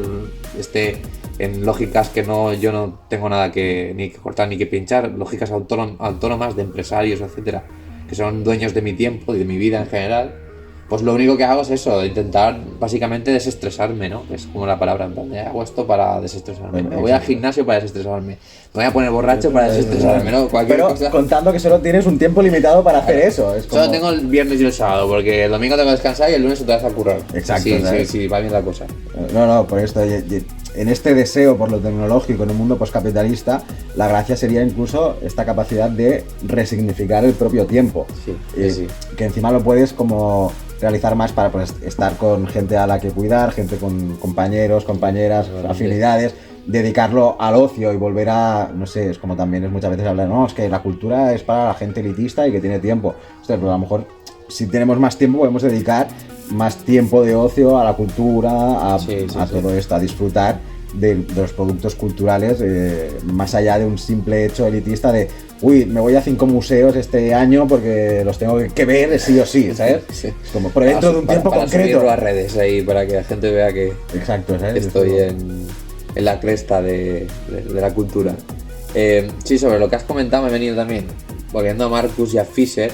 esté en lógicas que yo no tengo nada ni que cortar ni que pinchar, lógicas autónomas de empresarios, etcétera, que son dueños de mi tiempo y de mi vida en general. Pues lo único que hago es eso, intentar básicamente desestresarme, ¿no? Es como la palabra, en plan, hago esto para desestresarme. Me voy al gimnasio para desestresarme. Me voy a poner borracho para desestresarme, ¿no? Pero cosa. Contando que solo tienes un tiempo limitado para hacer eso. Es como... Solo tengo el viernes y el sábado, porque el domingo tengo que descansar y el lunes otra vez a currar. Exacto. Sí, va bien la cosa. No, por esto, en este deseo por lo tecnológico en un mundo postcapitalista, la gracia sería incluso esta capacidad de resignificar el propio tiempo. Sí. Que encima lo puedes como realizar más para pues, estar con gente a la que cuidar, gente con compañeros, compañeras, afinidades, dedicarlo al ocio y volver a, no sé, es como también es muchas veces hablar, no, es que la cultura es para la gente elitista y que tiene tiempo. Ostras, pero a lo mejor si tenemos más tiempo podemos dedicar más tiempo de ocio a la cultura, a todo esto, a disfrutar de los productos culturales, más allá de un simple hecho elitista de me voy a 5 museos este año porque los tengo que ver sí o sí, ¿sabes? Sí. Es como por dentro de un tiempo para concreto. Subirlo a redes ahí para que la gente vea que exacto, ¿sabes? Estoy en la cresta de la cultura. Sí, sobre lo que has comentado me he venido también, volviendo a Marcus y a Fisher,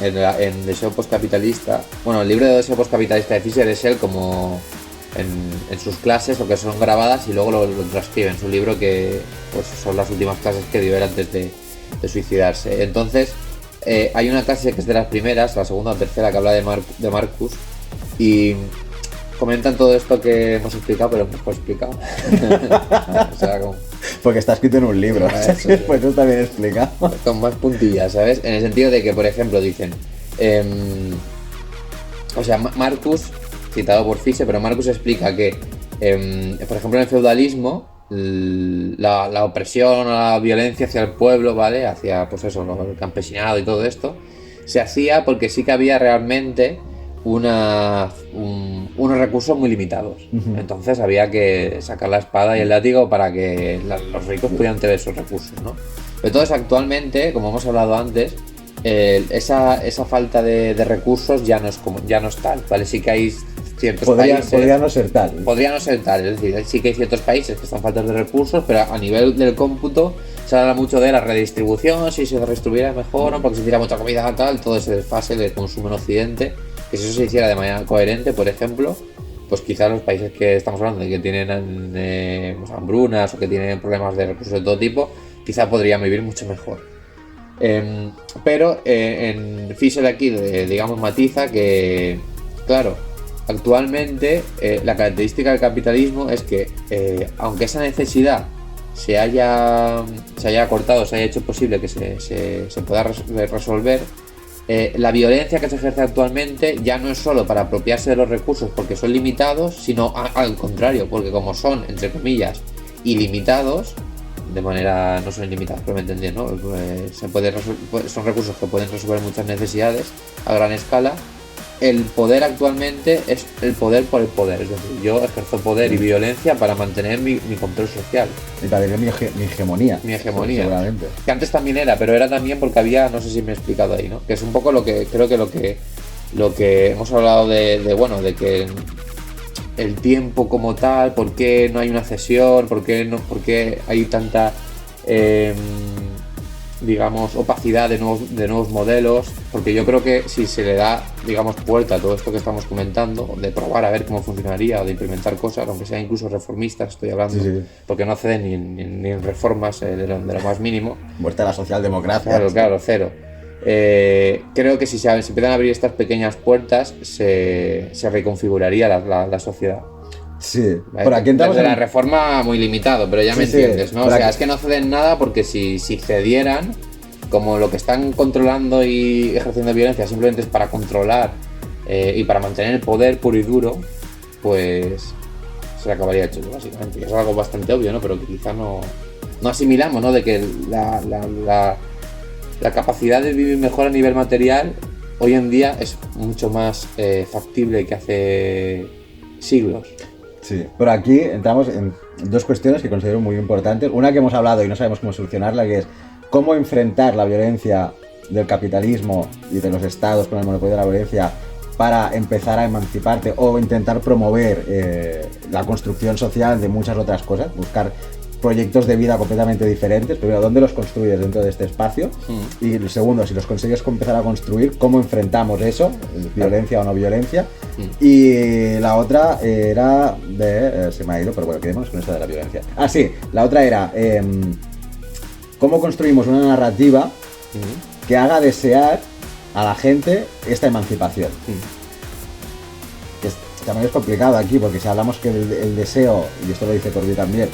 en Deseo Postcapitalista. Bueno, el libro de Deseo Postcapitalista de Fisher es él como en sus clases, o que son grabadas y luego lo transcribe en su libro, que pues son las últimas clases que dio él antes de suicidarse. Entonces hay una clase que es de las primeras, la segunda o tercera, que habla de Marcus, y comentan todo esto que hemos explicado, pero mejor explicado. O sea, porque está escrito en un libro, pues eso está bien explicado. Con más puntillas, ¿sabes? En el sentido de que, por ejemplo, dicen Marcus, citado por Fisher, pero Marcus explica que por ejemplo en el feudalismo la opresión o la violencia hacia el pueblo, ¿vale? Hacia pues eso, el campesinado y todo esto, se hacía porque sí que había realmente unos recursos muy limitados. Entonces había que sacar la espada y el látigo para que los ricos pudieran tener esos recursos, ¿no? Entonces actualmente, como hemos hablado antes, esa falta de recursos ya no es tal, ¿vale? Sí que hay ciertos países... Podría no ser tal. Podría no ser tal, es decir, sí que hay ciertos países que están faltos de recursos, pero a nivel del cómputo se habla mucho de la redistribución, si se redistribuyera mejor, ¿no? Porque se tira mucha comida tal, todo ese desfase de consumo en Occidente, que si eso se hiciera de manera coherente, por ejemplo, pues quizás los países que estamos hablando de que tienen hambrunas o que tienen problemas de recursos de todo tipo, quizá podrían vivir mucho mejor. Pero en Fisher aquí, digamos, matiza que, claro, actualmente la característica del capitalismo es que, aunque esa necesidad se haya cortado, se haya hecho posible que se pueda resolver, la violencia que se ejerce actualmente ya no es solo para apropiarse de los recursos porque son limitados, sino al contrario, porque como son, entre comillas, ilimitados, de manera, no son ilimitados, pero me entendí, ¿no? Son recursos que pueden resolver muchas necesidades a gran escala. El poder actualmente es el poder por el poder, es decir, yo ejerzo poder y violencia para mantener mi control social. Y para tener mi hegemonía. Mi hegemonía. Seguramente. Que antes también era, pero era también porque había, no sé si me he explicado ahí, ¿no? Que es un poco lo que creo que lo que hemos hablado de que el tiempo como tal, por qué no hay una cesión, por qué hay tanta digamos, opacidad de nuevos modelos, porque yo creo que si se le da, digamos, puerta a todo esto que estamos comentando, de probar a ver cómo funcionaría o de implementar cosas, aunque sean incluso reformistas, estoy hablando, sí. Porque no ceden ni en reformas de lo más mínimo. Muerte a la socialdemocracia. Claro, cero. Creo que si se empiezan a abrir estas pequeñas puertas, se reconfiguraría la sociedad. Sí, por aquí entramos desde la reforma muy limitado, pero ya me entiendes, ¿no? O sea, aquí... es que no ceden nada porque si cedieran, como lo que están controlando y ejerciendo violencia simplemente es para controlar y para mantener el poder puro y duro, pues se acabaría hecho, básicamente. Es algo bastante obvio, ¿no? Pero que quizá no asimilamos, ¿no? De que la capacidad de vivir mejor a nivel material hoy en día es mucho más factible que hace siglos. Sí, pero aquí entramos en dos cuestiones que considero muy importantes. Una que hemos hablado y no sabemos cómo solucionarla, que es cómo enfrentar la violencia del capitalismo y de los estados con el monopolio de la violencia para empezar a emanciparte o intentar promover la construcción social de muchas otras cosas, buscar proyectos de vida completamente diferentes. Primero, ¿dónde los construyes dentro de este espacio? Y el segundo, si los consigues empezar a construir, ¿cómo enfrentamos eso? ¿Violencia o no violencia? Y la otra era se me ha ido, pero bueno, quedémonos con esto de la violencia. Ah, sí, la otra era ¿cómo construimos una narrativa que haga desear a la gente esta emancipación? También es complicado aquí, porque si hablamos que el deseo, y esto lo dice Corbí también,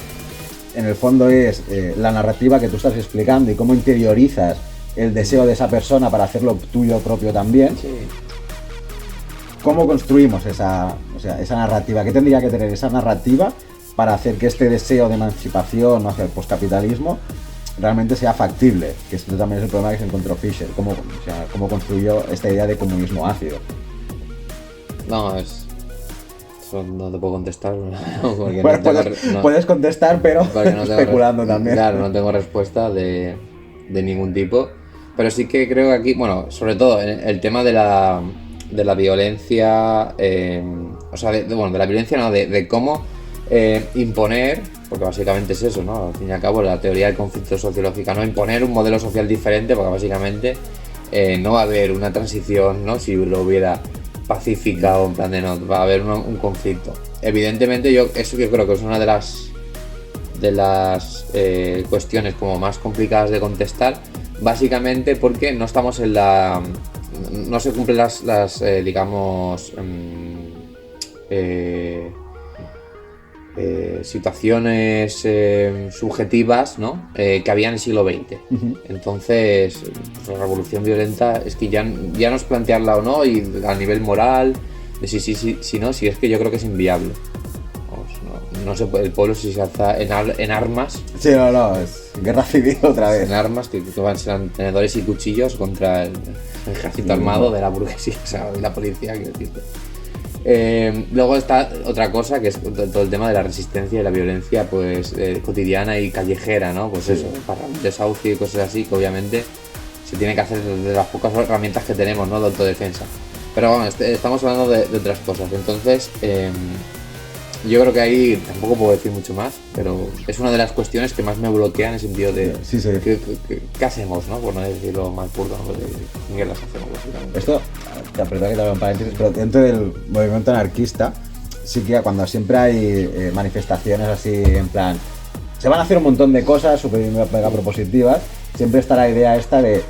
en el fondo es la narrativa que tú estás explicando y cómo interiorizas el deseo de esa persona para hacerlo tuyo propio también. Sí. ¿Cómo construimos esa narrativa? ¿Qué tendría que tener esa narrativa para hacer que este deseo de emancipación hacia el postcapitalismo realmente sea factible? Que esto también es el problema que se encontró Fisher. ¿Cómo construyó esta idea de comunismo ácido? No, no te puedo contestar. Bueno, puedes contestar, pero especulando también. Claro, no tengo respuesta de ningún tipo. Pero sí que creo que aquí, bueno, sobre todo el tema de la violencia, o sea, de la violencia no, de cómo imponer, porque básicamente es eso, ¿no? Al fin y al cabo, la teoría del conflicto sociológico, ¿no? Imponer un modelo social diferente, porque básicamente no va a haber una transición, ¿no? Si lo hubiera pacífica o en plan de no, va a haber un conflicto. Evidentemente eso yo creo que es una de las cuestiones como más complicadas de contestar, básicamente porque no estamos no se cumplen las digamos situaciones subjetivas, ¿no? Que había en el siglo XX. Entonces, pues, la revolución violenta es que ya no es plantearla o no, y a nivel moral, de si no, si es que yo creo que es inviable. No se puede, el pueblo si se alza en armas. Sí, es guerra civil otra vez. En armas que van a ser tenedores y cuchillos contra el ejército armado de la burguesía, o sea, de la policía, quiero decirte. Luego está otra cosa, que es todo el tema de la resistencia y la violencia, pues cotidiana y callejera, ¿no? Pues eso, para un desahucio y cosas así, que obviamente se tiene que hacer de las pocas herramientas que tenemos, ¿no? De autodefensa. Pero bueno, estamos hablando de otras cosas. Entonces, yo creo que ahí tampoco puedo decir mucho más, pero es una de las cuestiones que más me bloquean en el sentido de ¿qué hacemos, no? Por no decirlo más burdo, ¿no? ¿Qué las hacemos, básicamente? Esto, perdón que te haga un paréntesis, pero dentro del movimiento anarquista, sí que cuando siempre hay manifestaciones así, en plan, se van a hacer un montón de cosas súper mega propositivas, siempre está la idea esta de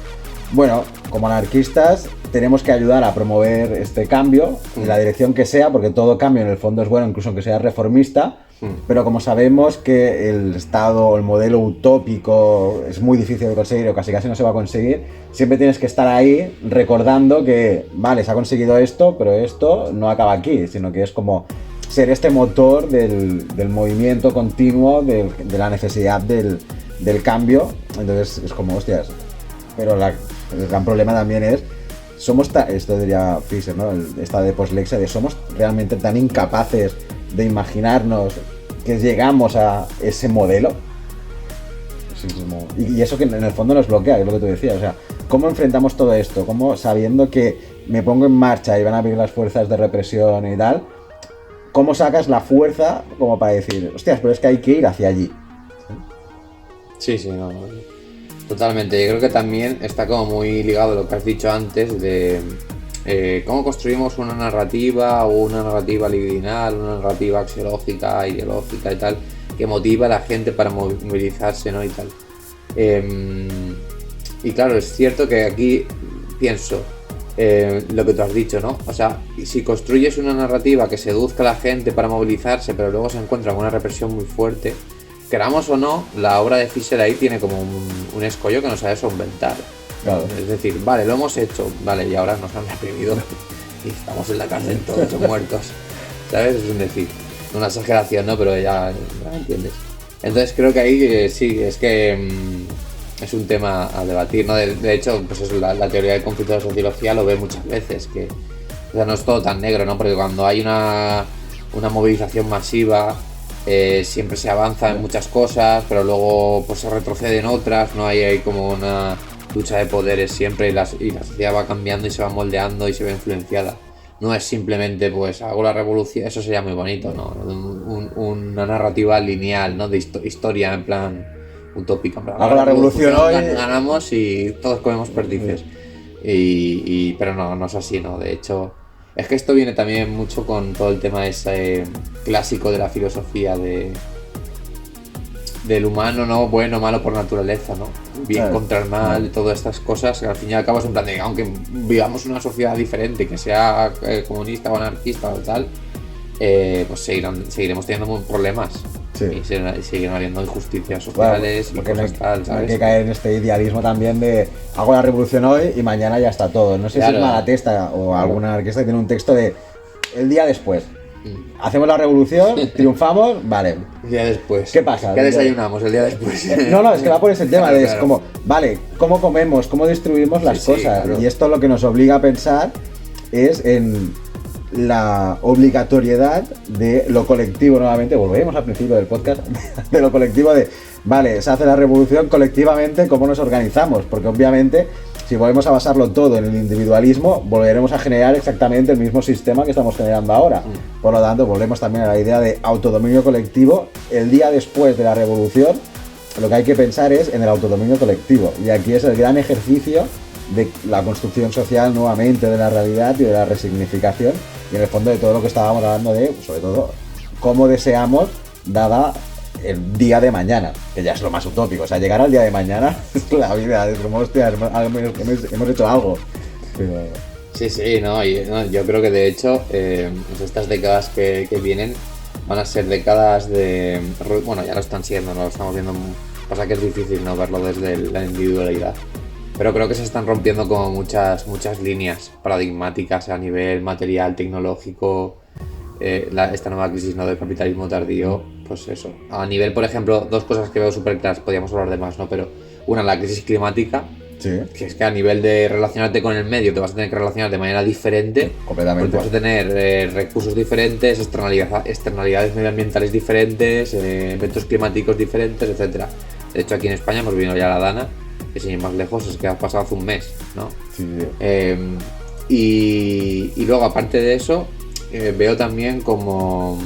Bueno, como anarquistas tenemos que ayudar a promover este cambio en la dirección que sea, porque todo cambio en el fondo es bueno, incluso aunque sea reformista, pero como sabemos que el Estado o el modelo utópico es muy difícil de conseguir o casi no se va a conseguir, siempre tienes que estar ahí recordando que, vale, se ha conseguido esto, pero esto no acaba aquí, sino que es como ser este motor del movimiento continuo, de la necesidad del cambio. Entonces es como, hostias, pero el gran problema también es, esto diría Fischer, ¿no? Esta de poslexia, de somos realmente tan incapaces de imaginarnos que llegamos a ese modelo. Y eso que en el fondo nos bloquea, que es lo que tú decías. O sea, ¿cómo enfrentamos todo esto? ¿Cómo, sabiendo que me pongo en marcha y van a venir las fuerzas de represión y tal, cómo sacas la fuerza como para decir, hostias, pero es que hay que ir hacia allí? Sí, no. Totalmente. Yo creo que también está como muy ligado a lo que has dicho antes de cómo construimos una narrativa libidinal, una narrativa axiológica, ideológica y tal, que motiva a la gente para movilizarse, ¿no? Y tal. Y claro, es cierto que aquí pienso lo que tú has dicho, ¿no? O sea, si construyes una narrativa que seduzca a la gente para movilizarse, pero luego se encuentra con una represión muy fuerte, queramos o no, la obra de Fischer ahí tiene como un escollo que no sabe solventar. Claro. Es decir, vale, lo hemos hecho, vale, y ahora nos han reprimido y estamos en la cárcel todos muertos, ¿sabes? Es un decir, una exageración, ¿no? Pero ya entiendes. Entonces creo que ahí sí, es que es un tema a debatir, ¿no? De hecho, pues eso, la teoría del conflicto de la sociología lo ve muchas veces, que o sea, no es todo tan negro, ¿no? Porque cuando hay una movilización masiva, siempre se avanza en muchas cosas, pero luego pues se retrocede en otras, ¿no? Hay como una lucha de poderes siempre y la sociedad va cambiando y se va moldeando y se ve influenciada. No es simplemente pues hago la revolución, eso sería muy bonito, ¿no? Una narrativa lineal, ¿no? De historia en plan utópica. Hago la revolución hoy, ganamos y todos comemos perdices. Pero no es así, ¿no? De hecho, es que esto viene también mucho con todo el tema ese clásico de la filosofía del humano, ¿no? Bueno, malo por naturaleza, ¿no? Bien contra el mal, todas estas cosas, que al fin y al cabo es en plan de, aunque vivamos una sociedad diferente, que sea comunista o anarquista o tal, pues seguiremos teniendo problemas. Sí. Y siguen habiendo injusticias sociales, y cosas tal, ¿sabes? No hay que caer en este idealismo también de hago la revolución hoy y mañana ya está todo. No sé si es Malatesta o algún anarquista que tiene un texto de el día después. Hacemos la revolución, triunfamos, vale. El día después. ¿Qué pasa? ¿Qué desayunamos el día después? No, es que va por ese tema de es como, vale, ¿cómo comemos? ¿Cómo distribuimos las cosas? Claro. Y esto lo que nos obliga a pensar es en la obligatoriedad de lo colectivo. Nuevamente, volvemos al principio del podcast, de lo colectivo de, vale, se hace la revolución colectivamente, ¿cómo nos organizamos? Porque obviamente, si volvemos a basarlo todo en el individualismo, volveremos a generar exactamente el mismo sistema que estamos generando ahora. Por lo tanto, volvemos también a la idea de autodominio colectivo. El día después de la revolución, lo que hay que pensar es en el autodominio colectivo. Y aquí es el gran ejercicio de la construcción social nuevamente de la realidad y de la resignificación, y en el fondo de todo lo que estábamos hablando de, sobre todo, cómo deseamos dada el día de mañana, que ya es lo más utópico. O sea, llegar al día de mañana es la vida, es como, hostia, hemos hecho algo. Pero... Sí, no, yo creo que de hecho estas décadas que vienen van a ser décadas de... Bueno, ya lo están siendo, no lo estamos viendo. Pasa que es difícil no verlo desde la individualidad. Pero creo que se están rompiendo como muchas líneas paradigmáticas a nivel material, tecnológico, esta nueva crisis, ¿no?, del capitalismo tardío, pues eso. A nivel, por ejemplo, dos cosas que veo súper claras, podríamos hablar de más, ¿no? Pero una, la crisis climática, sí, que es que a nivel de relacionarte con el medio te vas a tener que relacionar de manera diferente, completamente, porque vas a tener recursos diferentes, externalidades medioambientales diferentes, eventos climáticos diferentes, etcétera. De hecho, aquí en España hemos visto ya la Dana, que sin ir más lejos es que ha pasado hace un mes, ¿no? Sí. Y luego, aparte de eso, veo también como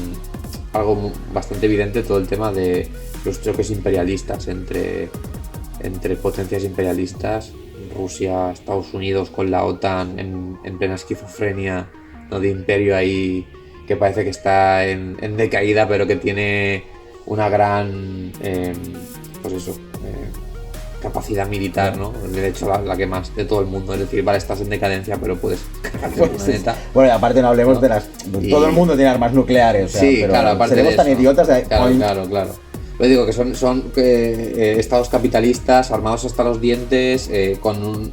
algo bastante evidente todo el tema de los choques imperialistas entre potencias imperialistas, Rusia, Estados Unidos con la OTAN en plena esquizofrenia, ¿no?, de imperio ahí que parece que está en decaída, pero que tiene una gran pues eso, capacidad militar, ¿no? De hecho, la que más de todo el mundo. Es decir, vale, estás en decadencia, pero puedes cargarte un planeta. Bueno, y aparte no hablemos de todo el mundo tiene armas nucleares. O sea, sí, pero claro, aparte seremos de tan eso. idiotas de... Claro. Lo digo que son estados capitalistas armados hasta los dientes, con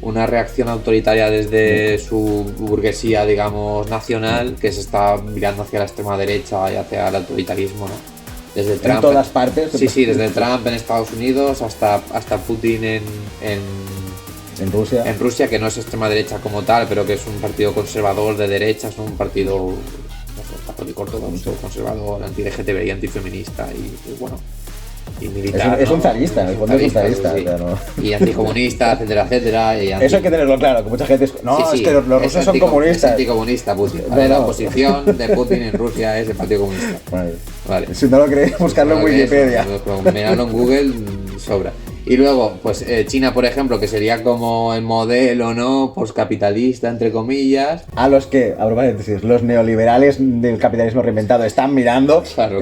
una reacción autoritaria desde su burguesía, digamos, nacional, que se está mirando hacia la extrema derecha y hacia el autoritarismo, ¿no? Desde Trump, en todas partes. Sí, desde Trump en Estados Unidos hasta Putin en Rusia. En Rusia, que no es extrema derecha como tal, pero que es un partido conservador de derecha, es un partido, no sé, católico ortodoxo, conservador, anti-LGTBI, antifeminista y bueno, y militar. Es un zarista, en el fondo es un zarista. Sí. Claro. Y anticomunista, etcétera. Eso hay que tenerlo claro, que mucha gente es... No, sí, es que los rusos son comunistas. Es anticomunista Putin. Vale, la oposición de Putin en Rusia es el Partido Comunista. Vale. Si no lo creéis, buscarlo en Wikipedia. Mirarlo en Google sobra. Y luego, pues China, por ejemplo, que sería como el modelo, ¿no? Postcapitalista, entre comillas. A los que, abro paréntesis, los neoliberales del capitalismo reinventado están mirando. Claro.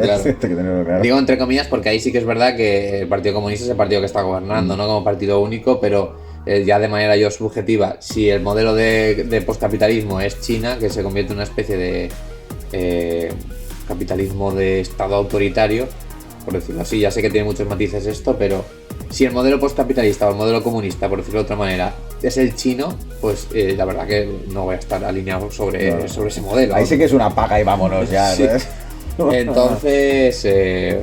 Digo entre comillas porque ahí sí que es verdad que el Partido Comunista es el partido que está gobernando, no como partido único, pero ya de manera subjetiva, si el modelo de postcapitalismo es China, que se convierte en una especie de capitalismo de estado autoritario, por decirlo así, ya sé que tiene muchos matices esto, pero si el modelo postcapitalista o el modelo comunista, por decirlo de otra manera, es el chino, pues la verdad que no voy a estar alineado sobre ese modelo. Ahí sí que es una paga y vámonos ya, sí. ¿sabes? Entonces,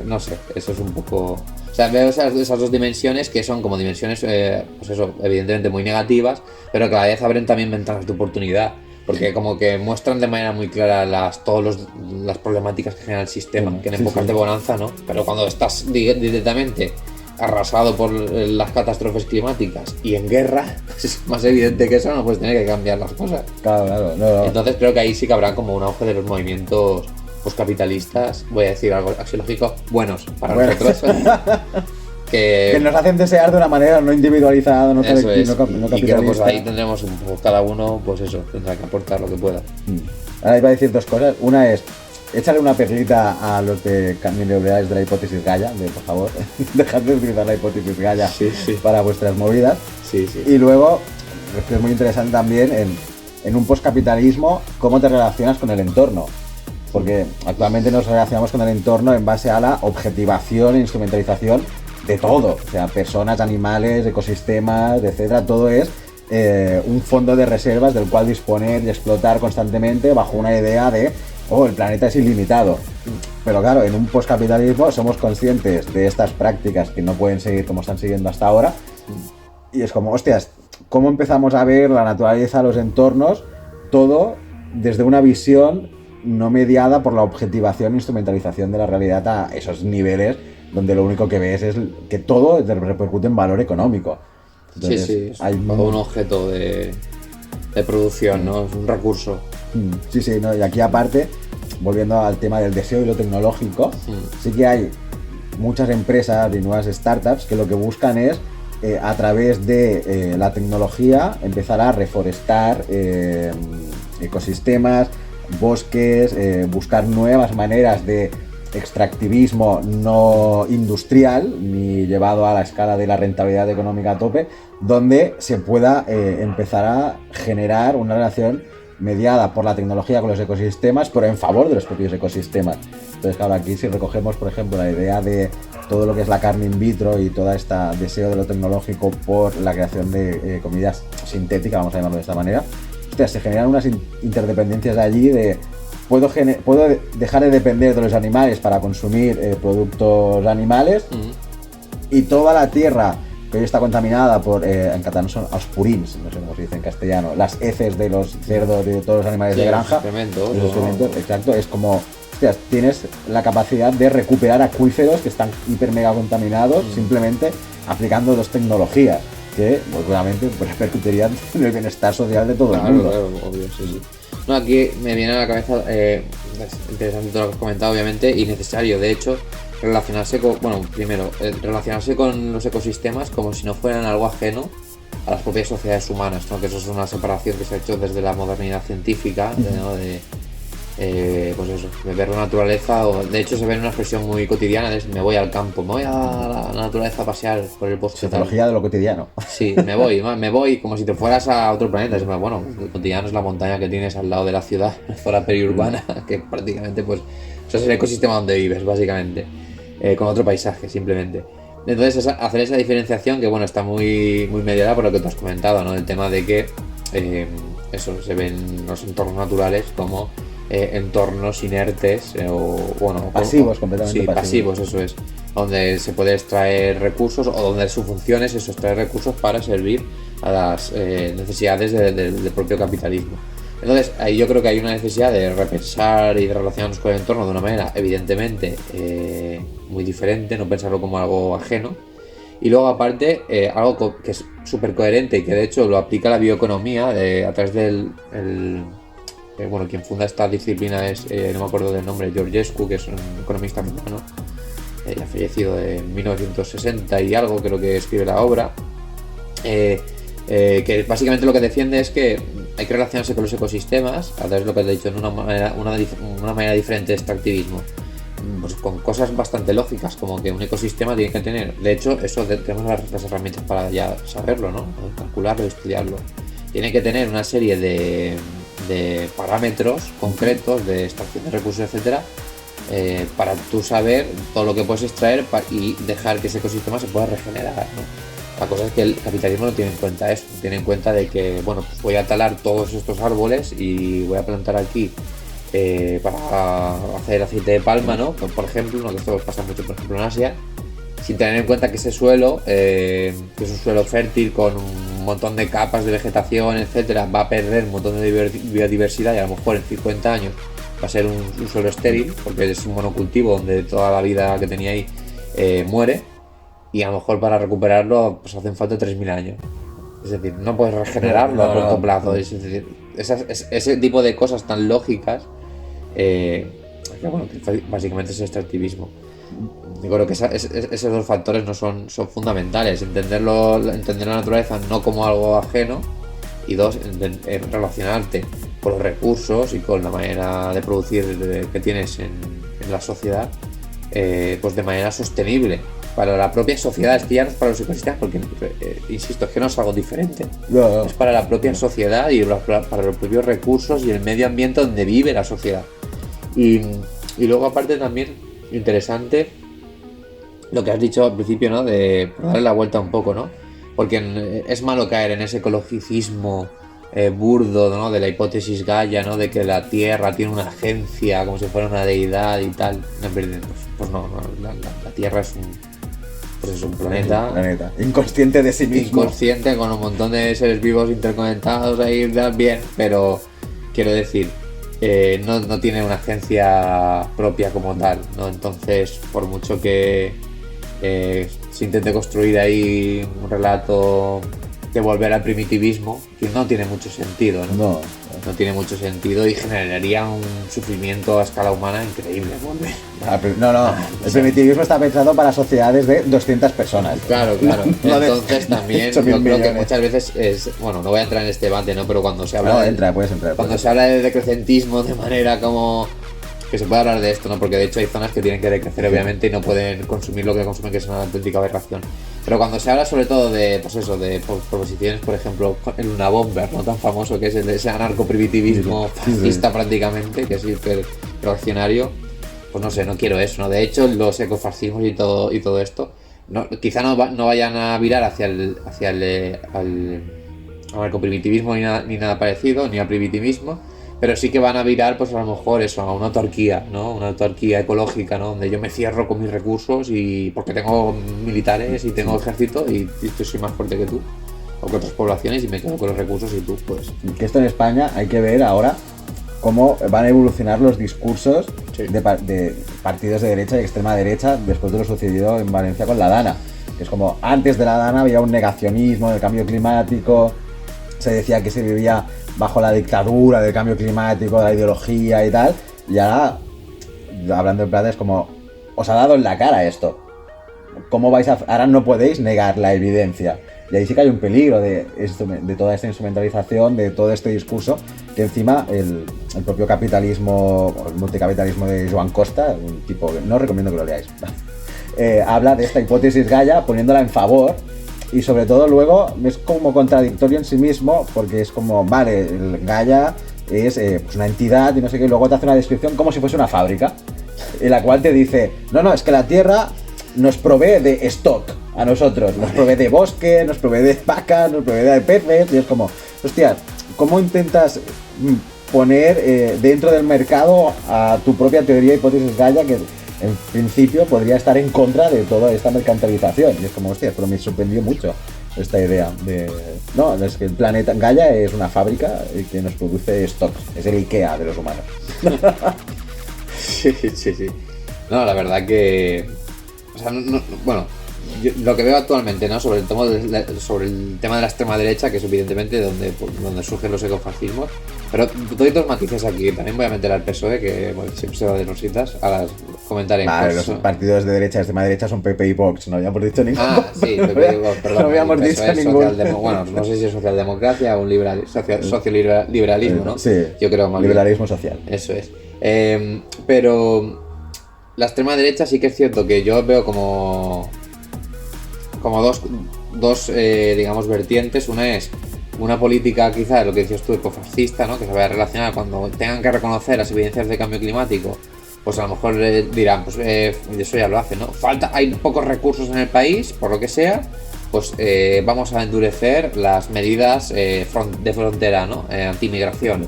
no sé, eso es un poco... O sea, veo esas dos dimensiones que son como dimensiones, pues eso, evidentemente muy negativas, pero que a la vez abren también ventanas de oportunidad. Porque como que muestran de manera muy clara las problemáticas que genera el sistema, que en épocas de bonanza, ¿no? Pero cuando estás directamente arrasado por las catástrofes climáticas y en guerra, pues es más evidente que eso, no puedes tener que cambiar las cosas. Claro. No. Entonces creo que ahí sí que habrá como un auge de los movimientos postcapitalistas, voy a decir algo axiológico, buenos para nosotros. Que nos hacen desear de una manera no individualizada, no capitalista. Y que pues ahí tendremos cada uno, pues eso, tendrá que aportar lo que pueda. Ahora iba a decir dos cosas. Una es, échale una perlita a los de neoliberales de la hipótesis Gaia, por favor, dejad de utilizar la hipótesis Gaia para vuestras movidas. Sí. Y luego, es muy interesante también en un postcapitalismo, cómo te relacionas con el entorno. Porque actualmente nos relacionamos con el entorno en base a la objetivación e instrumentalización de todo, o sea, personas, animales, ecosistemas, etcétera, todo es un fondo de reservas del cual disponer y explotar constantemente bajo una idea de, el planeta es ilimitado. Pero claro, en un postcapitalismo somos conscientes de estas prácticas que no pueden seguir como están siguiendo hasta ahora y es como, hostias, ¿cómo empezamos a ver la naturaleza, los entornos, todo desde una visión no mediada por la objetivación e instrumentalización de la realidad a esos niveles donde lo único que ves es que todo repercute en valor económico? Entonces, es todo un objeto de producción, ¿no? Es un recurso. Sí, ¿no? Y aquí aparte, volviendo al tema del deseo y lo tecnológico, sí que hay muchas empresas y nuevas startups que lo que buscan es, a través de la tecnología, empezar a reforestar ecosistemas, bosques, buscar nuevas maneras de extractivismo no industrial ni llevado a la escala de la rentabilidad económica a tope, donde se pueda empezar a generar una relación mediada por la tecnología con los ecosistemas, pero en favor de los propios ecosistemas. Entonces, claro, aquí si recogemos, por ejemplo, la idea de todo lo que es la carne in vitro y todo este deseo de lo tecnológico por la creación de comidas sintéticas, vamos a llamarlo de esta manera, se generan unas interdependencias allí de puedo dejar de depender de los animales para consumir productos animales y toda la tierra que hoy está contaminada por, en catalán son els purins, no sé cómo se dice en castellano, las heces de los cerdos y de todos los animales de granja. Los excrementos, exacto, es como, hostias, tienes la capacidad de recuperar acuíferos que están hiper mega contaminados simplemente aplicando dos tecnologías que pues, obviamente repercutirían en el bienestar social de todo el mundo. Claro, obvio, sí. No, aquí me viene a la cabeza, es interesante todo lo que has comentado, obviamente, y necesario, de hecho, relacionarse con los ecosistemas como si no fueran algo ajeno a las propias sociedades humanas, ¿no? Que eso es una separación que se ha hecho desde la modernidad científica, ¿no? pues eso, de ver la naturaleza, o de hecho se ve en una expresión muy cotidiana de me voy al campo, me voy a la naturaleza a pasear por el bosque. Psicología de lo cotidiano. Sí, me voy como si te fueras a otro planeta. Bueno, el cotidiano es la montaña que tienes al lado de la ciudad, la zona periurbana, que prácticamente pues eso es el ecosistema donde vives, básicamente, con otro paisaje, simplemente. Entonces hacer esa diferenciación que bueno, está muy, muy mediada por lo que tú has comentado, ¿no? El tema de que eso, se ven los entornos naturales como entornos inertes o bueno pasivos, completamente sí, pasivos, eso es, donde se puede extraer recursos o donde su función es eso, extraer recursos para servir a las necesidades del propio capitalismo. Entonces ahí yo creo que hay una necesidad de repensar y de relacionarnos con el entorno de una manera evidentemente muy diferente, no pensarlo como algo ajeno. Y luego aparte, algo que es súper coherente y que de hecho lo aplica la bioeconomía a través del... bueno, quien funda esta disciplina es, no me acuerdo del nombre, Georgescu, que es un economista mexicano, ya fallecido en 1960 y algo, creo que escribe la obra, que básicamente lo que defiende es que hay que relacionarse con los ecosistemas, a través de lo que he dicho, en una manera diferente de extractivismo. Pues con cosas bastante lógicas, como que un ecosistema tiene que tener, de hecho eso tenemos las herramientas para ya saberlo, ¿no? Calcularlo y estudiarlo. Tiene que tener una serie de parámetros concretos de extracción de recursos, etcétera, para tú saber todo lo que puedes extraer y dejar que ese ecosistema se pueda regenerar, ¿no? La cosa es que el capitalismo no tiene en cuenta eso, tiene en cuenta de que bueno, pues voy a talar todos estos árboles y voy a plantar aquí para hacer aceite de palma, ¿no? Por ejemplo, ¿no? Que esto pasa mucho, por ejemplo, en Asia, sin tener en cuenta que ese suelo, que es un suelo fértil con un montón de capas de vegetación, etcétera, va a perder un montón de biodiversidad y a lo mejor en 50 años va a ser un suelo estéril, porque es un monocultivo donde toda la vida que tenía ahí muere, y a lo mejor para recuperarlo pues hacen falta 3.000 años. Es decir, no puedes regenerarlo a corto plazo. Es decir, ese tipo de cosas tan lógicas, que bueno, que básicamente es el extractivismo. Yo creo que esos dos factores no son fundamentales. Entender la naturaleza no como algo ajeno, y dos, relacionarte con los recursos y con la manera de producir que tienes en la sociedad, pues de manera sostenible para la propia sociedad. Es que ya no es para los ecosistemas, porque insisto, es que no es algo diferente. No. Es para la propia sociedad y para los propios recursos y el medio ambiente donde vive la sociedad. Y luego aparte también interesante lo que has dicho al principio, ¿no? De darle la vuelta un poco, ¿no? Porque es malo caer en ese ecologicismo burdo, ¿no? De la hipótesis Gaia, ¿no? De que la Tierra tiene una agencia como si fuera una deidad y tal. Pues no, la Tierra es un planeta inconsciente de sí mismo. Inconsciente, con un montón de seres vivos interconectados ahí bien, pero quiero decir, no tiene una agencia propia como tal, ¿no? Entonces, por mucho que se intente construir ahí un relato de volver al primitivismo, que no tiene mucho sentido, ¿no? No tiene mucho sentido y generaría un sufrimiento a escala humana increíble volver. El primitivismo está pensado para sociedades de 200 personas. Claro. Entonces también yo creo que muchas veces es... Bueno, no voy a entrar en este debate, ¿no? Pero cuando se habla... Puedes entrar. Cuando se habla de decrecentismo de manera como... Que se puede hablar de esto, ¿no? Porque de hecho hay zonas que tienen que decrecer, obviamente, y no pueden consumir lo que consumen, que es una auténtica aberración. Pero cuando se habla sobre todo de, pues eso, de proposiciones, por ejemplo, el Unabomber, ¿no? Tan famoso, que es el de ese anarcoprimitivismo fascista prácticamente, que es hiper reaccionario, pues no sé, no quiero eso, ¿no? De hecho, los ecofascismos y todo esto, quizá no vayan a virar hacia el anarcoprimitivismo ni nada parecido, ni al primitivismo, pero sí que van a virar, pues a lo mejor eso, a una autarquía, ¿no? Una autarquía ecológica, ¿no? Donde yo me cierro con mis recursos y porque tengo militares y tengo ejército y soy más fuerte que tú o que otras poblaciones y me quedo con los recursos y tú, pues... Que esto en España hay que ver ahora cómo van a evolucionar los discursos de partidos de derecha y extrema derecha después de lo sucedido en Valencia con la Dana. Que es como, antes de la Dana había un negacionismo del cambio climático, se decía que se vivía bajo la dictadura del cambio climático, de la ideología y tal, y ahora, hablando en plata, es como, os ha dado en la cara esto. ¿Cómo vais a...? Ahora no podéis negar la evidencia. Y ahí sí que hay un peligro de toda esta instrumentalización, de todo este discurso, que encima el propio capitalismo, o el multicapitalismo de Joan Costa, un tipo que no recomiendo que lo leáis, habla de esta hipótesis Gaia poniéndola en favor, y sobre todo luego es como contradictorio en sí mismo, porque es como, vale, el Gaia es pues una entidad y no sé qué, y luego te hace una descripción como si fuese una fábrica, en la cual te dice, no, es que la Tierra nos provee de stock a nosotros, nos provee de bosque, nos provee de vacas, nos provee de peces, y es como, hostia, ¿cómo intentas poner dentro del mercado a tu propia teoría hipótesis Gaia, que en principio podría estar en contra de toda esta mercantilización? Y es como, hostia, pero me sorprendió mucho esta idea de, no, es que el planeta Gaia es una fábrica que nos produce stocks, es el IKEA de los humanos. Sí. No, la verdad que, o sea, bueno, lo que veo actualmente, ¿no? Sobre el tema de la extrema derecha, que es evidentemente donde surgen los ecofascismos. Pero doy dos matices aquí. También voy a meter al PSOE, que bueno, siempre se va de rositas. Ahora comentaré. Vale, los partidos de derecha y extrema derecha son PP y Vox, no habíamos dicho ninguno. Ah, sí, PP y Vox, perdón. No habíamos dicho ninguno. Bueno, no sé si es socialdemocracia o un socioliberalismo, ¿no? Sí, yo creo más liberalismo bien. social. Eso es. Pero la extrema derecha sí que es cierto que yo veo como dos digamos, vertientes. Una es una política, quizá, lo que dices tú, ecofascista, ¿no? Que se vaya a relacionar cuando tengan que reconocer las evidencias de cambio climático. Pues a lo mejor dirán, pues eso ya lo hacen, ¿no? Hay pocos recursos en el país, por lo que sea, pues vamos a endurecer las medidas de frontera, ¿no? Antimigración,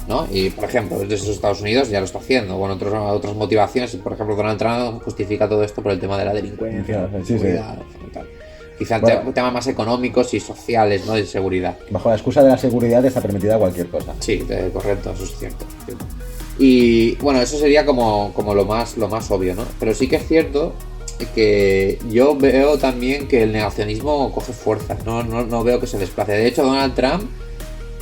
¿no? Y, por ejemplo, desde Estados Unidos ya lo está haciendo. Bueno, otras motivaciones, por ejemplo, Donald Trump justifica todo esto por el tema de la delincuencia, seguridad, tal. Quizá temas más económicos y sociales, ¿no? De seguridad. Bajo la excusa de la seguridad está permitida cualquier cosa. Sí, correcto, eso es cierto. Y bueno, eso sería como lo más obvio, ¿no? Pero sí que es cierto que yo veo también que el negacionismo coge fuerza, no veo que se desplace. De hecho, Donald Trump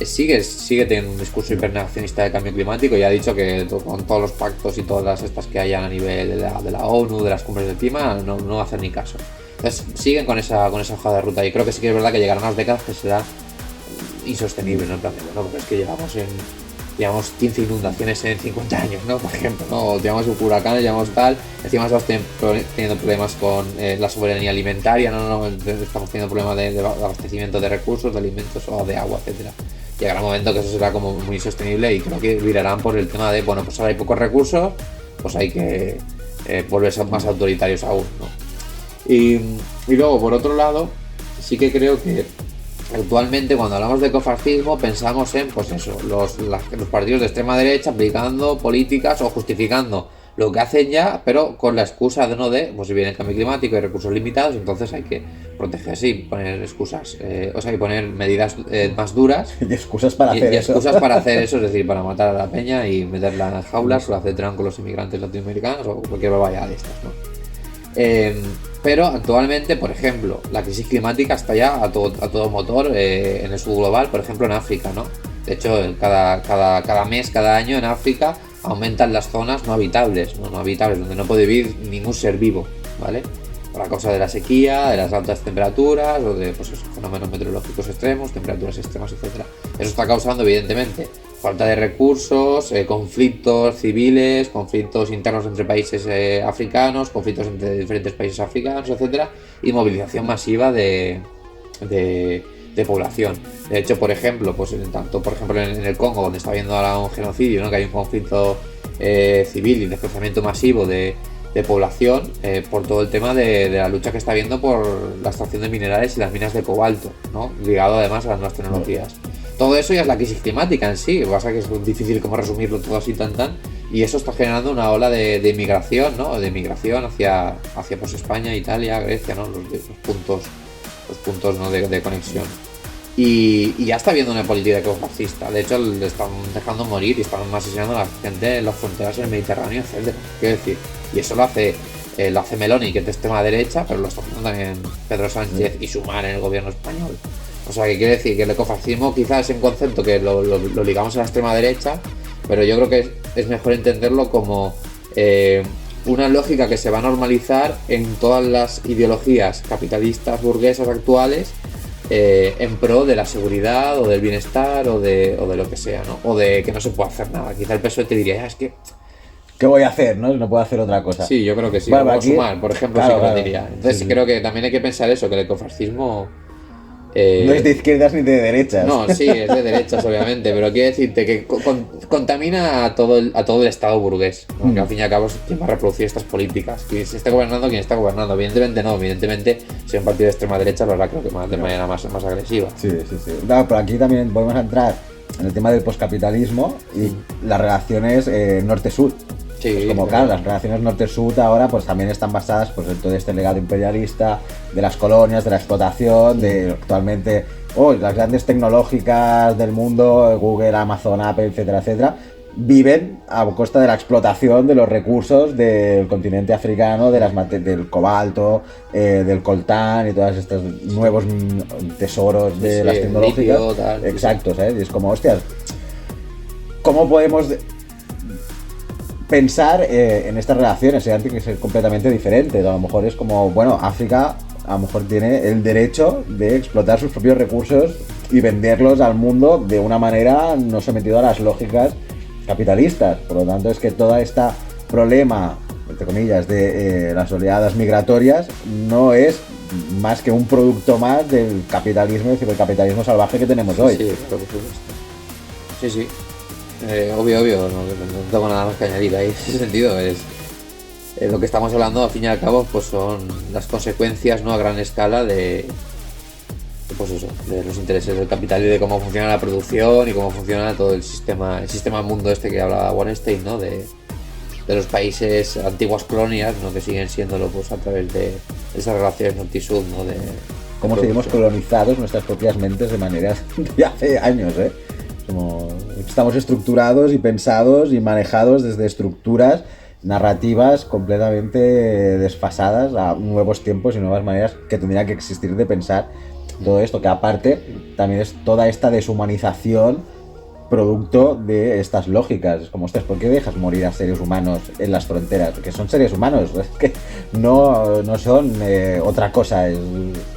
sigue teniendo un discurso hipernegacionista de cambio climático y ha dicho que con todos los pactos y todas las estas que hayan a nivel de la ONU, de las cumbres del clima, no va a hacer ni caso. Entonces siguen con esa hoja de ruta, y creo que sí que es verdad que llegarán unas décadas que será insostenible, ¿no? En plan, ¿no? Porque es que llevamos 15 inundaciones en 50 años, ¿no? Por ejemplo, ¿no? Llevamos huracanes, llevamos tal, encima estamos teniendo problemas con la soberanía alimentaria, ¿no? Estamos teniendo problemas de abastecimiento de recursos, de alimentos o de agua, etcétera. Llegará un momento que eso será como muy insostenible, y creo que virarán por el tema de, bueno, pues ahora hay pocos recursos, pues hay que volverse más autoritarios aún, ¿no? Y luego, por otro lado, sí que creo que actualmente cuando hablamos de ecofascismo pensamos en, pues eso, los partidos de extrema derecha aplicando políticas o justificando lo que hacen ya, pero con la excusa pues si viene el cambio climático y recursos limitados, entonces hay que protegerse y poner excusas, y poner medidas más duras. Y excusas para hacer eso. Excusas para hacer eso, es decir, para matar a la peña y meterla en las jaulas, o hacer tran con los inmigrantes latinoamericanos o cualquier barbaridad de estas, ¿no? Pero actualmente, por ejemplo, la crisis climática está ya a todo motor en el sur global, por ejemplo en África, ¿no? De hecho, cada mes, cada año en África aumentan las zonas no habitables, donde no puede vivir ningún ser vivo, ¿vale? Por la causa de la sequía, de las altas temperaturas o de pues, fenómenos meteorológicos extremos, temperaturas extremas, etc. Eso está causando, evidentemente, falta de recursos, conflictos civiles, conflictos internos entre países africanos, conflictos entre diferentes países africanos, etcétera, y movilización masiva de población. De hecho, por ejemplo, pues en el Congo, donde está habiendo ahora un genocidio, ¿no? Que hay un conflicto civil y desplazamiento masivo de población por todo el tema de la lucha que está habiendo por la extracción de minerales y las minas de cobalto, ¿no? Ligado además a las nuevas tecnologías. Todo eso ya es la crisis climática en sí. Lo que pasa es que es difícil como resumirlo todo así tan. Y eso está generando una ola de inmigración, ¿no? De migración hacia pues España, Italia, Grecia, ¿no? Los puntos ¿no? de conexión. Y ya está habiendo una política ecofascista. De hecho, le están dejando morir y están asesinando a la gente en las fronteras del Mediterráneo, etc. Quiero decir, y eso lo hace Meloni, que es de extrema derecha, pero lo está haciendo también Pedro Sánchez y Sumar en el gobierno español. O sea, que quiere decir que el ecofascismo quizás es un concepto que lo ligamos a la extrema derecha, pero yo creo que es mejor entenderlo como una lógica que se va a normalizar en todas las ideologías capitalistas burguesas actuales, en pro de la seguridad o del bienestar o de lo que sea, ¿no? O de que no se puede hacer nada. Quizá el PSOE te diría, es que... ¿Qué voy a hacer, no? No puedo hacer otra cosa. Sí, yo creo que sí. Bueno, o aquí, sumar, por ejemplo, claro, sí que lo claro. diría. Entonces Sí, sí. creo que también hay que pensar eso, que el ecofascismo... No es de izquierdas ni de derechas. No, sí, es de derechas, obviamente, pero quiero decirte que contamina a todo el Estado burgués, ¿no? Que al fin y al cabo es quien va a reproducir estas políticas. ¿Quién se está gobernando? ¿Quién está gobernando? Evidentemente no, evidentemente si un partido de extrema derecha lo hará creo que de manera más agresiva. Sí, sí, sí. No, pero aquí también podemos entrar en el tema del poscapitalismo y las relaciones norte-sur. Sí, Pues como claro, las relaciones norte-sur ahora pues también están basadas pues, en todo este legado imperialista de las colonias, de la explotación, de actualmente las grandes tecnológicas del mundo, Google, Amazon, Apple, etcétera, etcétera, viven a costa de la explotación de los recursos del continente africano, del cobalto, del coltán y todos estos nuevos tesoros de Sí, las tecnológicas. litio, tal, Exacto, ¿sabes? Y es como, hostias, ¿cómo podemos pensar en estas relaciones? Tiene que ser completamente diferente. A lo mejor es como, bueno, África a lo mejor tiene el derecho de explotar sus propios recursos y venderlos al mundo de una manera no sometido a las lógicas capitalistas. Por lo tanto, es que todo este problema, entre comillas, de las oleadas migratorias no es más que un producto más del capitalismo, es decir, el capitalismo salvaje que tenemos hoy. Sí, por supuesto. Sí, sí. Obvio, no tengo nada más que añadir ahí en ese sentido. Es lo que estamos hablando, al fin y al cabo, pues son las consecuencias, ¿no?, a gran escala pues eso, de los intereses del capital y de cómo funciona la producción y cómo funciona todo el sistema mundo este que hablaba Wallenstein, ¿no?, de los países antiguas colonias, ¿no?, que siguen siéndolo pues a través de esas relaciones norte y sur, ¿no?, de cómo seguimos colonizados nuestras propias mentes de maneras de hace años, ¿eh? Como estamos estructurados y pensados y manejados desde estructuras narrativas completamente desfasadas a nuevos tiempos y nuevas maneras que tendrían que existir de pensar todo esto, que aparte también es toda esta deshumanización producto de estas lógicas. Es como, ostras, ¿por qué dejas morir a seres humanos en las fronteras? Que son seres humanos, es que no son otra cosa, es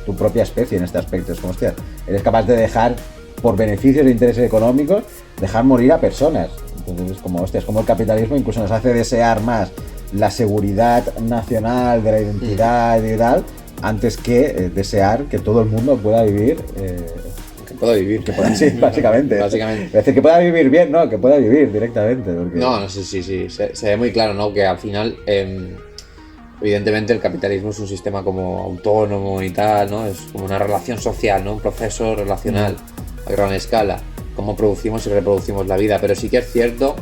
tu propia especie en este aspecto. Es como, ostras, eres capaz de dejar, por beneficios e intereses económicos, dejar morir a personas. Entonces es como, hostias, como el capitalismo incluso nos hace desear más la seguridad nacional de la identidad y tal, antes que desear que todo el mundo pueda vivir. Que pueda vivir. Sí, básicamente. Básicamente. Es decir, que pueda vivir bien, no, que pueda vivir directamente. Porque... No, sí. Se ve muy claro, ¿no?, que al final, evidentemente, el capitalismo es un sistema como autónomo y tal, ¿no? Es como una relación social, ¿no? Un proceso relacional a gran escala. Cómo producimos y reproducimos la vida. Pero sí que es cierto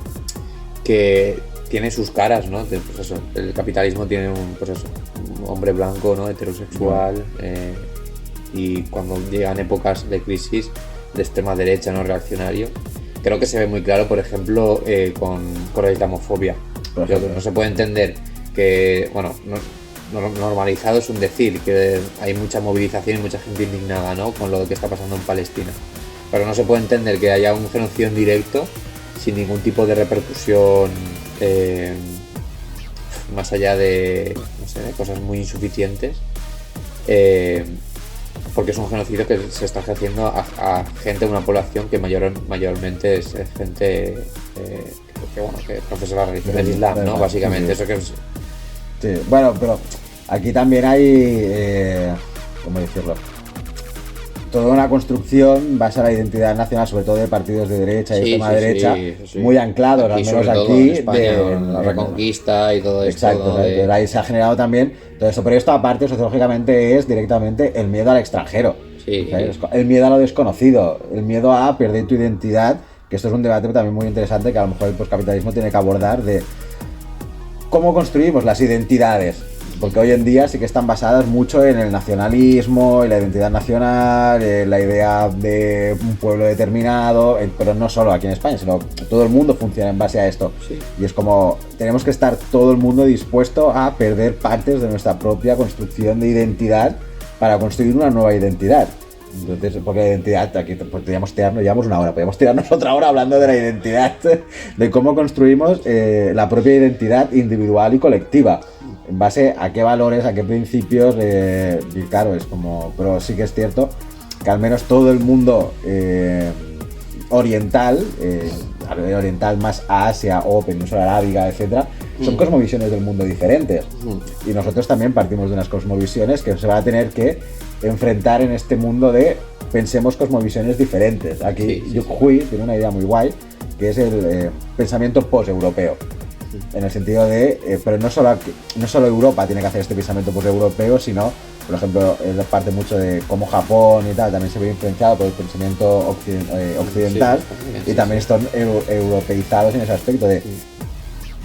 que tiene sus caras, ¿no? Pues eso, el capitalismo tiene un hombre blanco, ¿no?, heterosexual, y cuando llegan épocas de crisis de extrema derecha, ¿no?, reaccionario, creo que se ve muy claro, por ejemplo, con la islamofobia. Creo que no se puede entender que, bueno, normalizado es un decir, que hay mucha movilización y mucha gente indignada, ¿no?, con lo que está pasando en Palestina, pero no se puede entender que haya un genocidio en directo sin ningún tipo de repercusión, más allá de, no sé, de cosas muy insuficientes, porque es un genocidio que se está ejerciendo a gente, una población que mayormente es gente que profesa la religión del Islam, ¿no? Básicamente, sí. eso que es... Sí, bueno, pero aquí también hay, ¿cómo decirlo? Toda una construcción basada en la identidad nacional, sobre todo de partidos de derecha y extrema derecha, sí. muy anclados, Aquí, al menos sobre todo aquí, en España, con la Reconquista y todo esto. Exacto, ¿no? ahí se ha generado también todo esto, pero esto aparte sociológicamente es directamente el miedo al extranjero, Sí. ¿sabes? El miedo a lo desconocido, el miedo a perder tu identidad, que esto es un debate también muy interesante que a lo mejor el poscapitalismo tiene que abordar, de cómo construimos las identidades. Porque hoy en día sí que están basadas mucho en el nacionalismo, en la identidad nacional, en la idea de un pueblo determinado, pero no solo aquí en España, sino todo el mundo funciona en base a esto. Sí. Y es como, tenemos que estar todo el mundo dispuesto a perder partes de nuestra propia construcción de identidad para construir una nueva identidad. Entonces, porque la identidad, aquí podríamos tirarnos, llevamos una hora, podríamos tirarnos otra hora hablando de la identidad, de cómo construimos la propia identidad individual y colectiva, en base a qué valores, a qué principios, y claro, es como, pero sí que es cierto que al menos todo el mundo oriental, oriental más a Asia o península arábiga, etcétera, son cosmovisiones del mundo diferentes. Y nosotros también partimos de unas cosmovisiones que se van a tener que enfrentar en este mundo de pensemos cosmovisiones diferentes. Aquí Yuk Hui tiene una idea muy guay, que es el pensamiento post-europeo. En el sentido de, pero no solo Europa tiene que hacer este pensamiento post-europeo, sino, por ejemplo, él parte mucho de cómo Japón y tal también se ve influenciado por el pensamiento occidental, y también están europeizados en ese aspecto de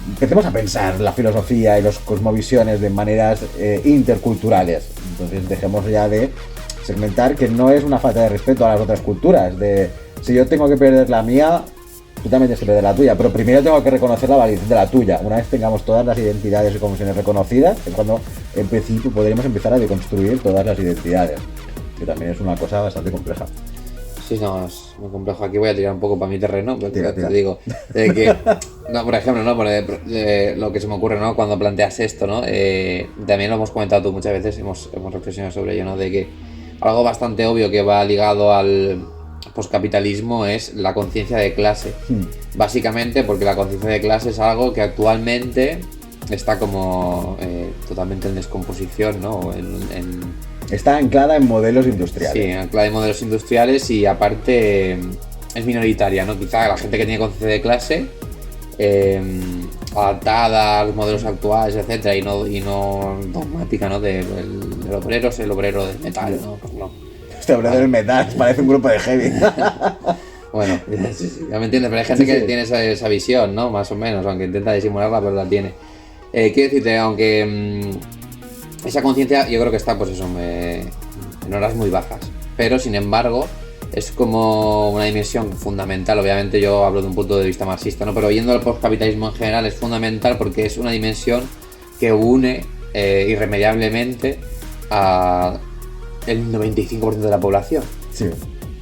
empecemos a pensar la filosofía y las cosmovisiones de maneras interculturales. Entonces dejemos ya de segmentar, que no es una falta de respeto a las otras culturas, de si yo tengo que perder la mía, tú también tienes que perder la tuya, pero primero tengo que reconocer la validez de la tuya. Una vez tengamos todas las identidades y convicciones reconocidas, es cuando en principio podremos empezar a deconstruir todas las identidades, que también es una cosa bastante compleja. Sí, no, es muy complejo. Aquí voy a tirar un poco para mi terreno, pero Tira. te digo que, no, por ejemplo, ¿no? Lo que se me ocurre, ¿no? Cuando planteas esto, ¿no? También lo hemos comentado tú muchas veces, hemos reflexionado sobre ello, ¿no? De que algo bastante obvio que va ligado al poscapitalismo es la conciencia de clase. Básicamente porque la conciencia de clase es algo que actualmente está como totalmente en descomposición, ¿no? Está anclada en modelos industriales. Sí, anclada en modelos industriales y aparte es minoritaria, ¿no? Quizá la gente que tiene conciencia de clase adaptada a los modelos actuales, etcétera, y no dogmática, ¿no? Del obrero es el obrero del metal, ¿no? Pues no. Este obrero del metal parece un grupo de heavy. Bueno, ya me entiendes, pero hay gente que tiene esa visión, ¿no? Más o menos, aunque intenta disimularla, pero la tiene. Quiero decirte, aunque esa conciencia yo creo que está, pues eso, en horas muy bajas, pero sin embargo es como una dimensión fundamental. Obviamente yo hablo de un punto de vista marxista, ¿no? Pero viendo el postcapitalismo en general es fundamental porque es una dimensión que une irremediablemente a el 95% de la población. Sí.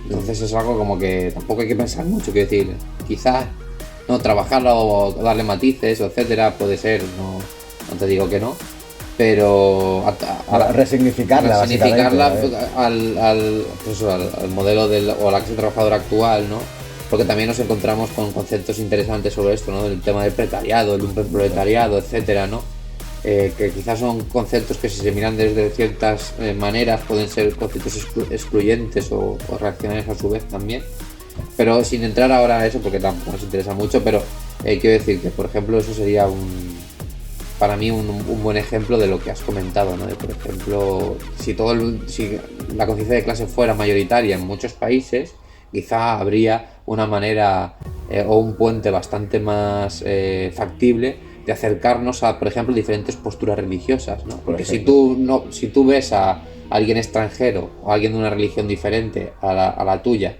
Entonces es algo como que tampoco hay que pensar mucho, quiero decir, quizás no trabajarla o darle matices, etcétera, puede ser, no te digo que no, pero resignificarla al modelo o a la clase trabajadora actual, ¿no? Porque también nos encontramos con conceptos interesantes sobre esto, ¿no? El tema del precariado, el lumpenproletariado, etcétera, ¿no? Que quizás son conceptos que si se miran desde ciertas maneras pueden ser conceptos excluyentes o reaccionarios a su vez también, pero sin entrar ahora a eso porque tampoco nos interesa mucho. Pero quiero decir que, por ejemplo, eso sería para mí un buen ejemplo de lo que has comentado, ¿no? De, por ejemplo, si la conciencia de clase fuera mayoritaria en muchos países, quizá habría una manera o un puente bastante más factible de acercarnos a, por ejemplo, diferentes posturas religiosas, ¿no? Porque si tú ves a alguien extranjero o a alguien de una religión diferente a la tuya,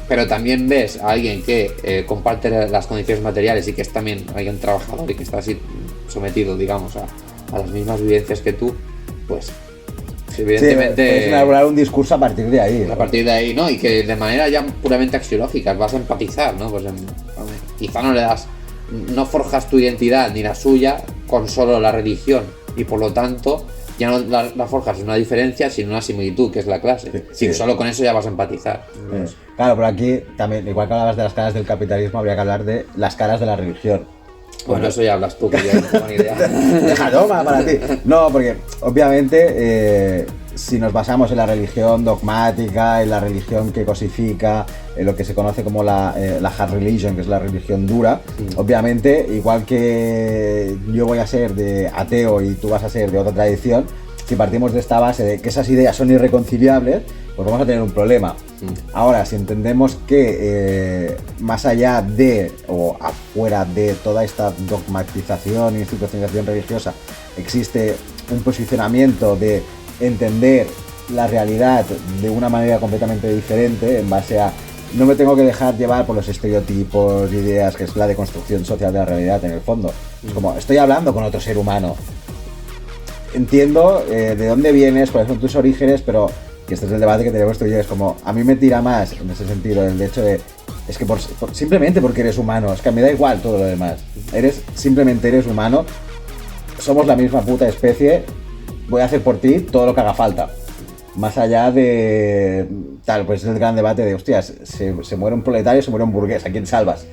pero también ves a alguien que comparte las condiciones materiales y que es también alguien trabajador y que está así sometido, digamos, a las mismas vivencias que tú, pues evidentemente puedes elaborar un discurso a partir de ahí, ¿no? A partir de ahí, ¿no? Y que de manera ya puramente axiológica vas a empatizar, ¿no? Pues quizá no forjas tu identidad ni la suya con solo la religión, y por lo tanto ya no la forjas en una diferencia sino una similitud, que es la clase. Sí. Solo con eso ya vas a empatizar. Claro, pero aquí también, igual que hablabas de las caras del capitalismo, habría que hablar de las caras de la religión. Bueno, eso ya hablas tú, que yo no tengo ni idea. Déjalo para ti. No, porque obviamente si nos basamos en la religión dogmática, en la religión que cosifica, en lo que se conoce como la hard religion, que es la religión dura, obviamente, igual que yo voy a ser de ateo y tú vas a ser de otra tradición, si partimos de esta base de que esas ideas son irreconciliables, pues vamos a tener un problema. Ahora, si entendemos que más allá de o afuera de toda esta dogmatización e institucionalización religiosa existe un posicionamiento de entender la realidad de una manera completamente diferente, en base a no me tengo que dejar llevar por los estereotipos, ideas, que es la deconstrucción social de la realidad en el fondo. Es como, estoy hablando con otro ser humano, entiendo de dónde vienes, cuáles son tus orígenes, pero que este es el debate que tenemos tú y yo. Es como, a mí me tira más en ese sentido el hecho de, es que simplemente porque eres humano, es que me da igual todo lo demás, simplemente eres humano, somos la misma puta especie, voy a hacer por ti todo lo que haga falta. más allá de tal, pues es el gran debate de, hostias, se muere un proletario, se muere un burgués, ¿a quién salvas?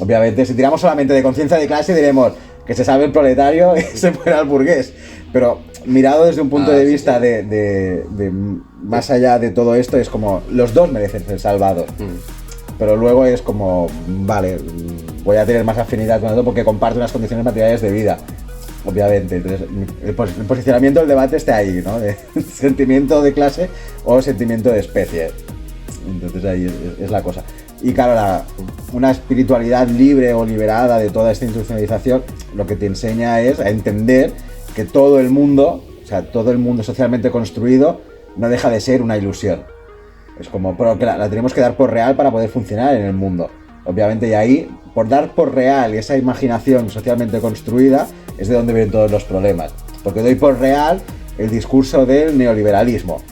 Obviamente, si tiramos solamente de conciencia de clase, diremos que se salve el proletario y se muera el burgués. Pero mirado desde un punto de vista de más allá de todo esto, es como, los dos merecen ser salvados. Pero luego es como, vale, voy a tener más afinidad con el otro porque comparte unas condiciones materiales de vida. Obviamente, entonces el posicionamiento del debate está ahí, ¿no? De sentimiento de clase o sentimiento de especie. Entonces ahí es la cosa. Y claro, una espiritualidad libre o liberada de toda esta institucionalización, lo que te enseña es a entender que todo el mundo, o sea, todo el mundo socialmente construido, no deja de ser una ilusión. Es como, pero que la tenemos que dar por real para poder funcionar en el mundo. Obviamente, y ahí, por dar por real esa imaginación socialmente construida, es de donde vienen todos los problemas. Porque doy por real el discurso del neoliberalismo.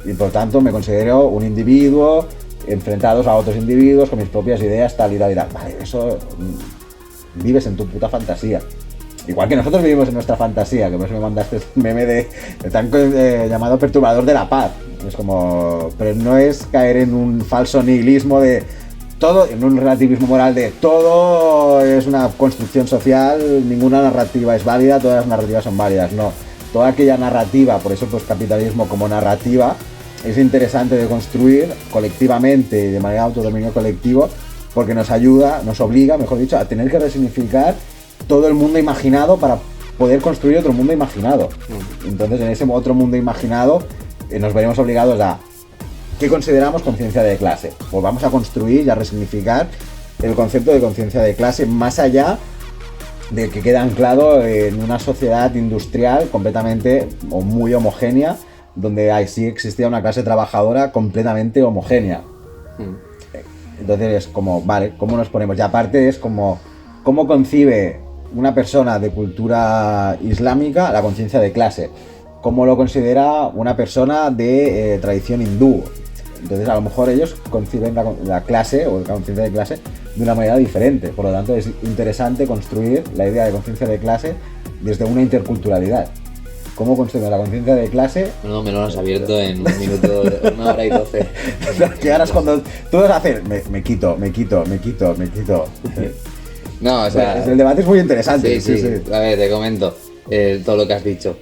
Y por tanto me considero un individuo enfrentados a otros individuos con mis propias ideas, tal y tal y tal. Vale, eso vives en tu puta fantasía. Igual que nosotros vivimos en nuestra fantasía, que por eso me mandaste el meme de tan llamado perturbador de la paz. Es como, pero no es caer en un falso nihilismo de todo, en un relativismo moral de todo es una construcción social, ninguna narrativa es válida, todas las narrativas son válidas. No, toda aquella narrativa, por eso pues capitalismo como narrativa, es interesante de construir colectivamente y de manera autodominio colectivo, porque nos ayuda, nos obliga, mejor dicho, a tener que resignificar todo el mundo imaginado para poder construir otro mundo imaginado. Entonces, en ese otro mundo imaginado nos veremos obligados a ¿qué consideramos conciencia de clase? Pues vamos a construir y a resignificar el concepto de conciencia de clase más allá de que queda anclado en una sociedad industrial completamente o muy homogénea, donde sí existía una clase trabajadora completamente homogénea. Entonces es como, vale, ¿cómo nos ponemos? Y aparte es como, ¿cómo concibe una persona de cultura islámica la conciencia de clase? ¿Cómo lo considera una persona de tradición hindú? Entonces a lo mejor ellos conciben la clase o la conciencia de clase de una manera diferente. Por lo tanto es interesante construir la idea de conciencia de clase desde una interculturalidad. ¿Cómo construir la conciencia de clase? No, me lo has abierto en un minuto, 1 hora y 12. Que ahora es cuando tú vas a hacer, me quito. No, o sea, el debate es muy interesante. Sí. A ver, te comento todo lo que has dicho.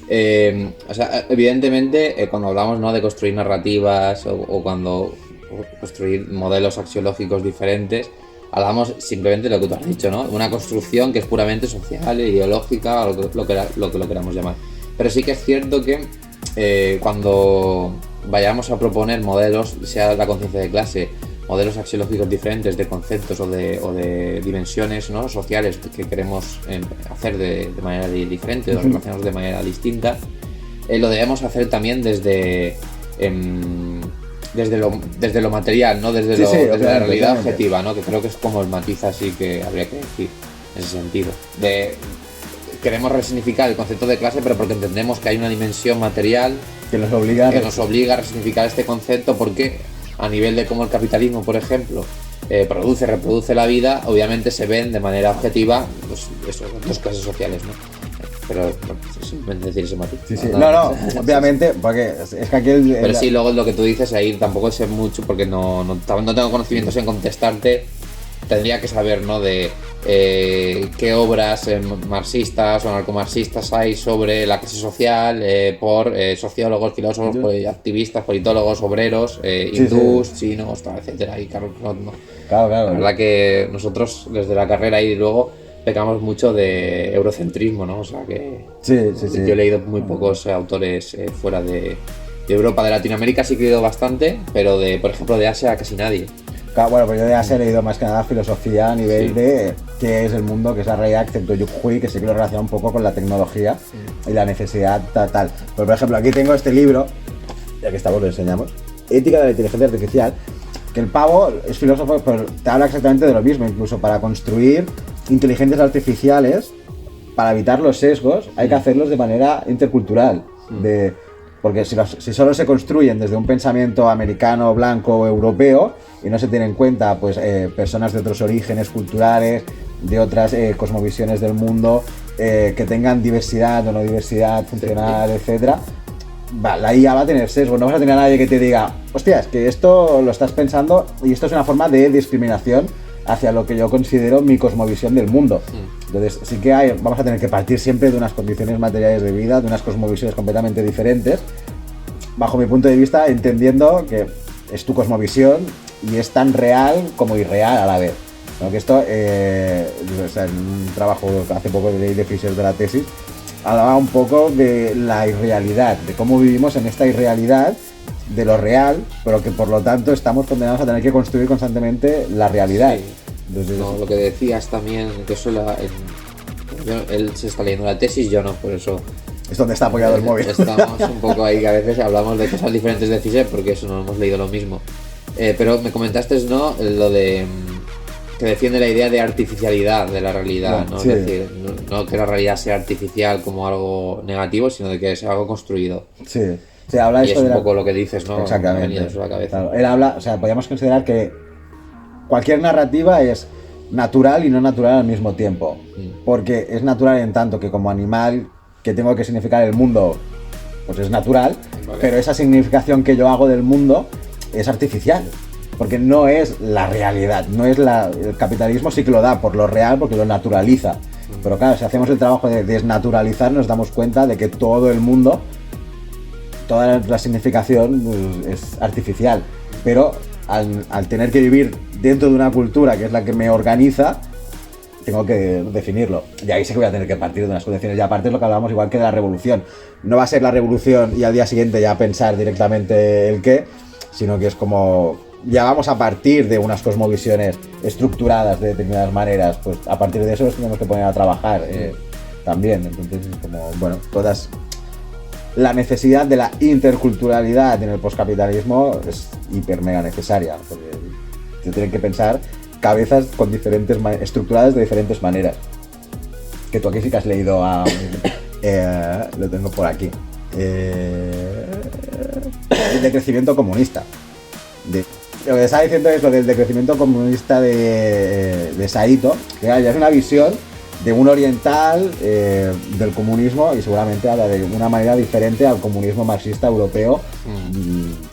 O sea, evidentemente, cuando hablamos, ¿no?, de construir narrativas o cuando construir modelos axiológicos diferentes, hablamos simplemente de lo que tú has dicho, ¿no? Una construcción que es puramente social, ideológica, o lo que lo queramos llamar. Pero sí que es cierto que cuando vayamos a proponer modelos, sea la conciencia de clase, modelos axiológicos diferentes de conceptos o de dimensiones, ¿no?, sociales que queremos hacer de manera diferente o relacionarnos de manera distinta, lo debemos hacer también desde lo material, ¿no? Desde la realidad objetiva, ¿no? Que creo que es como el matiz así que habría que decir en ese sentido. Queremos resignificar el concepto de clase, pero porque entendemos que hay una dimensión material que nos obliga a resignificar este concepto, porque a nivel de cómo el capitalismo, por ejemplo, reproduce la vida, obviamente se ven de manera objetiva dos clases sociales, ¿no? Pero bueno, simplemente decir ese matiz. Sí. No, obviamente, porque es que aquí Pero sí, luego lo que tú dices ahí tampoco sé mucho, porque no tengo conocimientos en contestarte. Tendría que saber, ¿no?, de qué obras marxistas o narcomarxistas hay sobre la clase social por sociólogos, filósofos, activistas, politólogos, obreros, hindús, chinos, etcétera. Y claro, Claro. La verdad que nosotros desde la carrera y luego pecamos mucho de eurocentrismo, ¿no? O sea que sí. Yo he leído muy pocos autores fuera de Europa. De Latinoamérica sí que he leído bastante, pero por ejemplo de Asia casi nadie. Claro, bueno, pues yo de Asia he leído más que nada filosofía a nivel de qué es el mundo, qué es la realidad, excepto Yu Hui, que sí que lo relaciona un poco con la tecnología y la necesidad tal. Pero por ejemplo, aquí tengo este libro, ya que estamos, lo enseñamos, Ética de la Inteligencia Artificial, que el pavo es filósofo, pero te habla exactamente de lo mismo. Incluso para construir inteligencias artificiales, para evitar los sesgos, hay que hacerlos de manera intercultural. Porque si solo se construyen desde un pensamiento americano, blanco o europeo y no se tienen en cuenta pues, personas de otros orígenes culturales, de otras cosmovisiones del mundo, que tengan diversidad o no diversidad funcional, etcétera, la IA va a tener sesgo, no vas a tener a nadie que te diga, hostia, es que esto lo estás pensando y esto es una forma de discriminación hacia lo que yo considero mi cosmovisión del mundo. Entonces sí que vamos a tener que partir siempre de unas condiciones materiales de vida, de unas cosmovisiones completamente diferentes, bajo mi punto de vista, entendiendo que es tu cosmovisión y es tan real como irreal a la vez. ¿No? Que esto, o sea, en un trabajo hace poco de Fisher de la tesis, hablaba un poco de la irrealidad, de cómo vivimos en esta irrealidad de lo real, pero que por lo tanto estamos condenados a tener que construir constantemente la realidad. Sí. Entonces, No, lo que decías también, que eso él se está leyendo la tesis, yo no, por eso es donde está apoyado el móvil. estamos un poco ahí, que a veces hablamos de cosas diferentes de Fisher porque eso no hemos leído lo mismo. Pero me comentaste, ¿no?, lo de que defiende la idea de artificialidad de la realidad, ¿no? Sí. Es decir, no que la realidad sea artificial como algo negativo, sino de que sea algo construido. Sí, se habla Y esto es un de poco lo que dices, ¿no? Exactamente. Me ha venido eso a la cabeza. Claro, él habla, o sea, podríamos considerar que cualquier narrativa es natural y no natural al mismo tiempo. Porque es natural en tanto que como animal que tengo que significar el mundo, pues es natural, Vale. pero esa significación que yo hago del mundo es artificial. Porque no es la realidad, no es el capitalismo sí que lo da por lo real, porque lo naturaliza. Pero claro, si hacemos el trabajo de desnaturalizar, nos damos cuenta de que todo el mundo, toda la significación pues, es artificial. Pero al tener que vivir dentro de una cultura que es la que me organiza, tengo que definirlo. Y ahí sí que voy a tener que partir de unas condiciones. Y aparte es lo que hablábamos igual que de la revolución. No va a ser la revolución y al día siguiente ya pensar directamente el qué, sino que es como... Ya vamos a partir de unas cosmovisiones estructuradas de determinadas maneras, pues a partir de eso nos tenemos que poner a trabajar también. Entonces es como, bueno, todas... La necesidad de la interculturalidad en el poscapitalismo es hiper mega necesaria, porque se tienen que pensar cabezas con diferentes estructuradas de diferentes maneras. Que tú aquí sí que has leído a... lo tengo por aquí. El decrecimiento comunista. Lo que estaba diciendo es lo del decrecimiento comunista de Saito, que ya es una visión de un oriental del comunismo y seguramente habla de una manera diferente al comunismo marxista europeo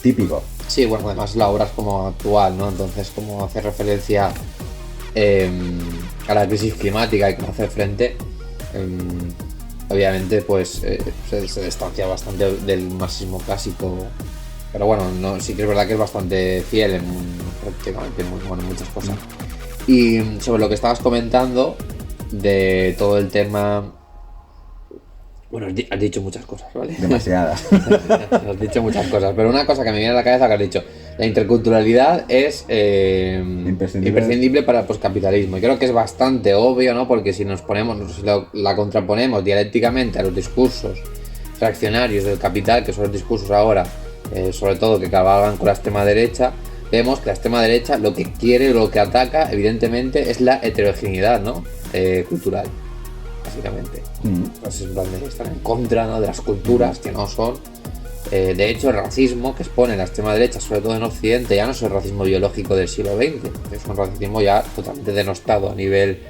típico. Sí, bueno, además la obra es como actual, ¿no? Entonces, como hace referencia a la crisis climática y cómo hacer frente, obviamente pues se distancia bastante del marxismo clásico. Pero bueno, sí que es verdad que es bastante fiel en prácticamente en muchas cosas. Y sobre lo que estabas comentando de todo el tema... Bueno, has dicho muchas cosas, ¿vale? Demasiadas. Has dicho muchas cosas, pero una cosa que me viene a la cabeza que has dicho, la interculturalidad es imprescindible para el poscapitalismo. Y creo que es bastante obvio, ¿no? Porque si nos ponemos, si la contraponemos dialécticamente a los discursos reaccionarios del capital, que son los discursos ahora, sobre todo que cabalgan con la extrema derecha, vemos que la extrema derecha lo que quiere, lo que ataca, evidentemente, es la heterogeneidad, ¿no? Cultural, básicamente. Pues es en plan de estar en contra, ¿no?, de las culturas que no son. De hecho, el racismo que expone la extrema derecha, sobre todo en Occidente, ya no es el racismo biológico del siglo XX, es un racismo ya totalmente denostado a nivel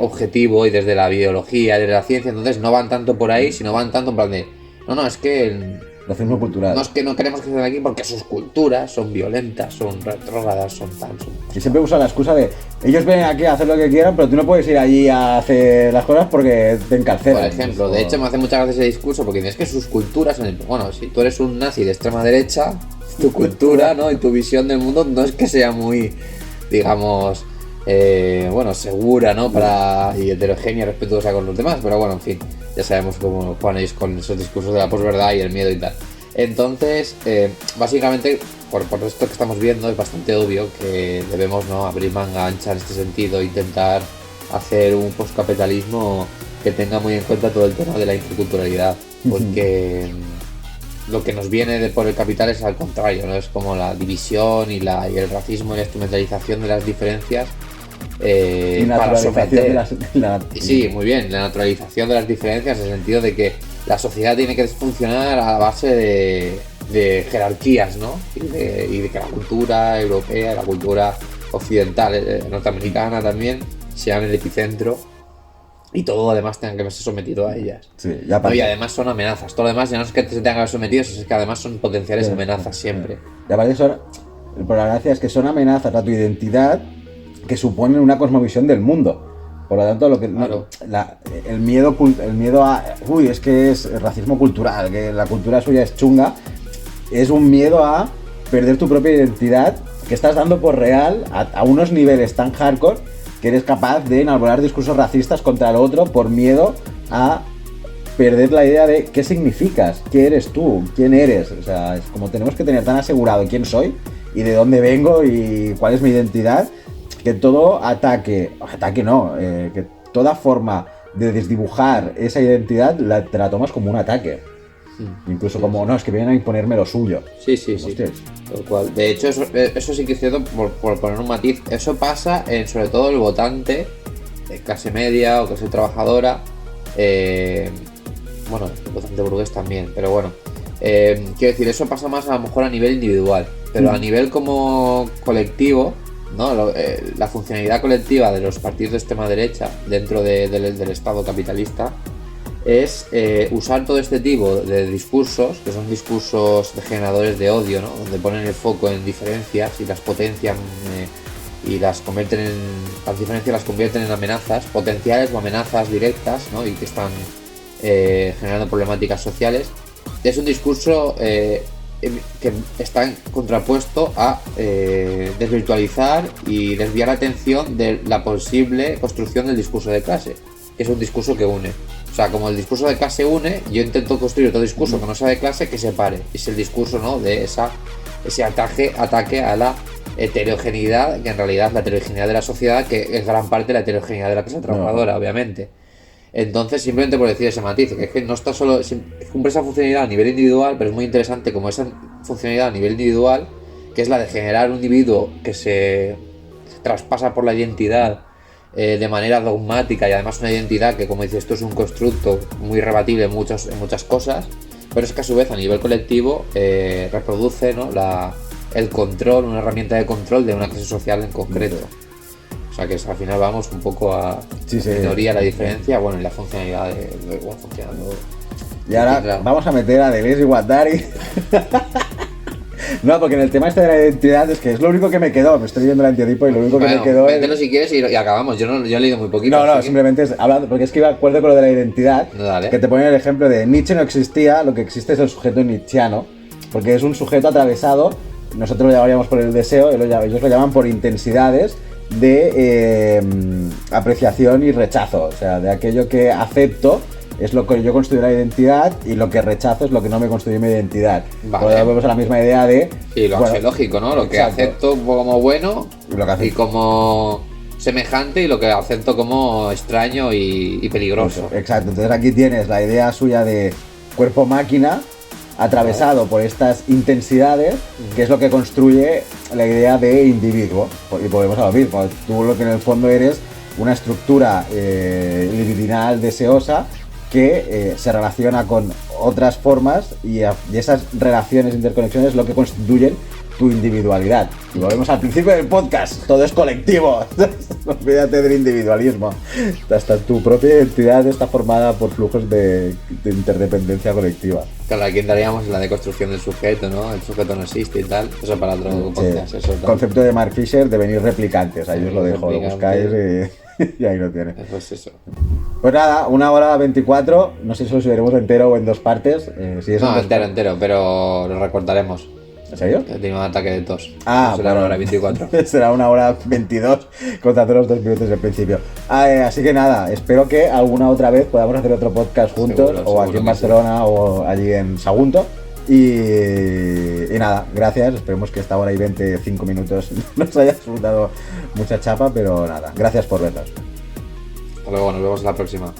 objetivo y desde la biología, desde la ciencia. Entonces no van tanto por ahí, sino van tanto en plan de no, es que Racismo cultural. no es que no queremos que estén aquí porque sus culturas son violentas, son retrógradas, son tan... Y siempre usan la excusa de ellos vienen aquí a hacer lo que quieran, pero tú no puedes ir allí a hacer las cosas porque te encarcelan. Por ejemplo, de hecho me hace muchas veces ese discurso porque es que sus culturas, bueno, si tú eres un nazi de extrema derecha, tu cultura, ¿no?, y tu visión del mundo no es que sea muy, digamos, bueno, segura, ¿no?, y heterogénea, respetuosa con los demás, pero bueno, en fin, ya sabemos cómo ponéis con esos discursos de la posverdad y el miedo y tal. Entonces, básicamente, por esto que estamos viendo, es bastante obvio que debemos, ¿no?, abrir manga ancha en este sentido, intentar hacer un postcapitalismo que tenga muy en cuenta todo el tema de la interculturalidad, porque lo que nos viene por el capital es al contrario, ¿no? Es como la división y el racismo y la instrumentalización de las diferencias para someter. Sí, muy bien, la naturalización de las diferencias en el sentido de que la sociedad tiene que funcionar a base de jerarquías, ¿no? Y de que la cultura europea, la cultura occidental, norteamericana también, sean el epicentro y todo además tenga que verse sometido a ellas. Sí, ya No, y además son amenazas. Todo lo demás ya no es que se tengan que ver sometidos, es que además son potenciales amenazas siempre. Y aparte por la gracia es que son amenazas a tu identidad que suponen una cosmovisión del mundo. Por lo tanto, Claro. el miedo a, es que es racismo cultural, que la cultura suya es chunga, es un miedo a perder tu propia identidad que estás dando por real a unos niveles tan hardcore que eres capaz de enarbolar discursos racistas contra el otro por miedo a perder la idea de qué significas, qué eres tú, quién eres. O sea, es como tenemos que tener tan asegurado quién soy y de dónde vengo y cuál es mi identidad, que todo que toda forma de desdibujar esa identidad te la tomas como un ataque. Incluso como, no, es que vienen a imponerme lo suyo. Sí. Hostias. Tal cual. De hecho, eso sí que es cierto, por poner un matiz, eso pasa en sobre todo el votante de clase media o clase trabajadora, bueno, el votante burgués también, pero bueno. Quiero decir, eso pasa más a lo mejor a nivel individual, pero a nivel como colectivo, ¿no? La funcionalidad colectiva de los partidos de extrema derecha dentro del Estado capitalista es usar todo este tipo de discursos, que son discursos generadores de odio, ¿no? Donde ponen el foco en diferencias y las potencian y las diferencias las convierten en amenazas potenciales o amenazas directas, ¿no? Y que están generando problemáticas sociales. Es un discurso que está contrapuesto a desvirtualizar y desviar la atención de la posible construcción del discurso de clase, que es un discurso que une. O sea, como el discurso de clase une, yo intento construir otro discurso que no sea de clase que separe. Es el discurso, ¿no?, de ese ataque a la heterogeneidad, que en realidad es la heterogeneidad de la sociedad, que es gran parte de la heterogeneidad de la clase trabajadora, obviamente. Entonces, simplemente por decir ese matiz, que es que no está solo, cumple esa funcionalidad a nivel individual, pero es muy interesante como esa funcionalidad a nivel individual, que es la de generar un individuo que se traspasa por la identidad de manera dogmática, y además una identidad que, como dices, esto es un constructo muy rebatible en muchas cosas, pero es que a su vez a nivel colectivo reproduce, ¿no?, el control, una herramienta de control de una clase social en concreto. O sea que al final vamos un poco a teoría, la diferencia, bueno, y la funcionalidad de cómo funcionando. Y ahora vamos a meter a Deleuze y Guattari. No, porque en el tema este de la identidad es que es lo único que me quedó. Me estoy viendo el antiedipo y lo único que me quedó mételo si quieres y acabamos. Yo he leído muy poquito. No, simplemente es hablando, porque es que iba de acuerdo con lo de la identidad. Dale. Que te ponen el ejemplo de Nietzsche no existía, lo que existe es el sujeto nietzscheano, porque es un sujeto atravesado. Nosotros lo llamaríamos por el deseo, ellos lo llaman por intensidades de apreciación y rechazo. O sea, de aquello que acepto es lo que yo construyo la identidad y lo que rechazo es lo que no me construye mi identidad. Vale. Por lo tanto, vemos a la misma idea de... Sí, lo axiológico, ¿no? Lo que acepto como bueno y como semejante, y lo que acepto como extraño y peligroso. Exacto, entonces aquí tienes la idea suya de cuerpo-máquina atravesado por estas intensidades, que es lo que construye la idea de individuo. Y volvemos a lo mismo, tú lo que en el fondo eres una estructura libidinal deseosa que se relaciona con otras formas y esas relaciones, interconexiones, lo que constituyen tu individualidad. Y volvemos al principio del podcast, todo es colectivo. Olvídate del individualismo. Hasta tu propia identidad está formada por flujos de interdependencia colectiva. Claro, aquí entraríamos en la deconstrucción del sujeto, ¿no? El sujeto no existe y tal. Eso para otro podcast. Sí. Concepto de Mark Fisher, de venir replicantes. Ahí os lo dejo, lo buscáis y ahí lo tienes. Pues eso. Pues nada, 1h24. No sé si lo subiremos entero o en dos partes. Si es entero, pero lo recortaremos. ¿En serio? He tenido un ataque de tos. Ah, será bueno. 1h24. Será 1h22 contando los 2 minutos del principio. Así que nada, espero que alguna otra vez podamos hacer otro podcast juntos, seguro, aquí en Barcelona o allí en Sagunto. Y nada, gracias. Esperemos que esta hora y 25 minutos nos haya resultado mucha chapa, pero nada, gracias por vernos. Hasta luego, nos vemos la próxima.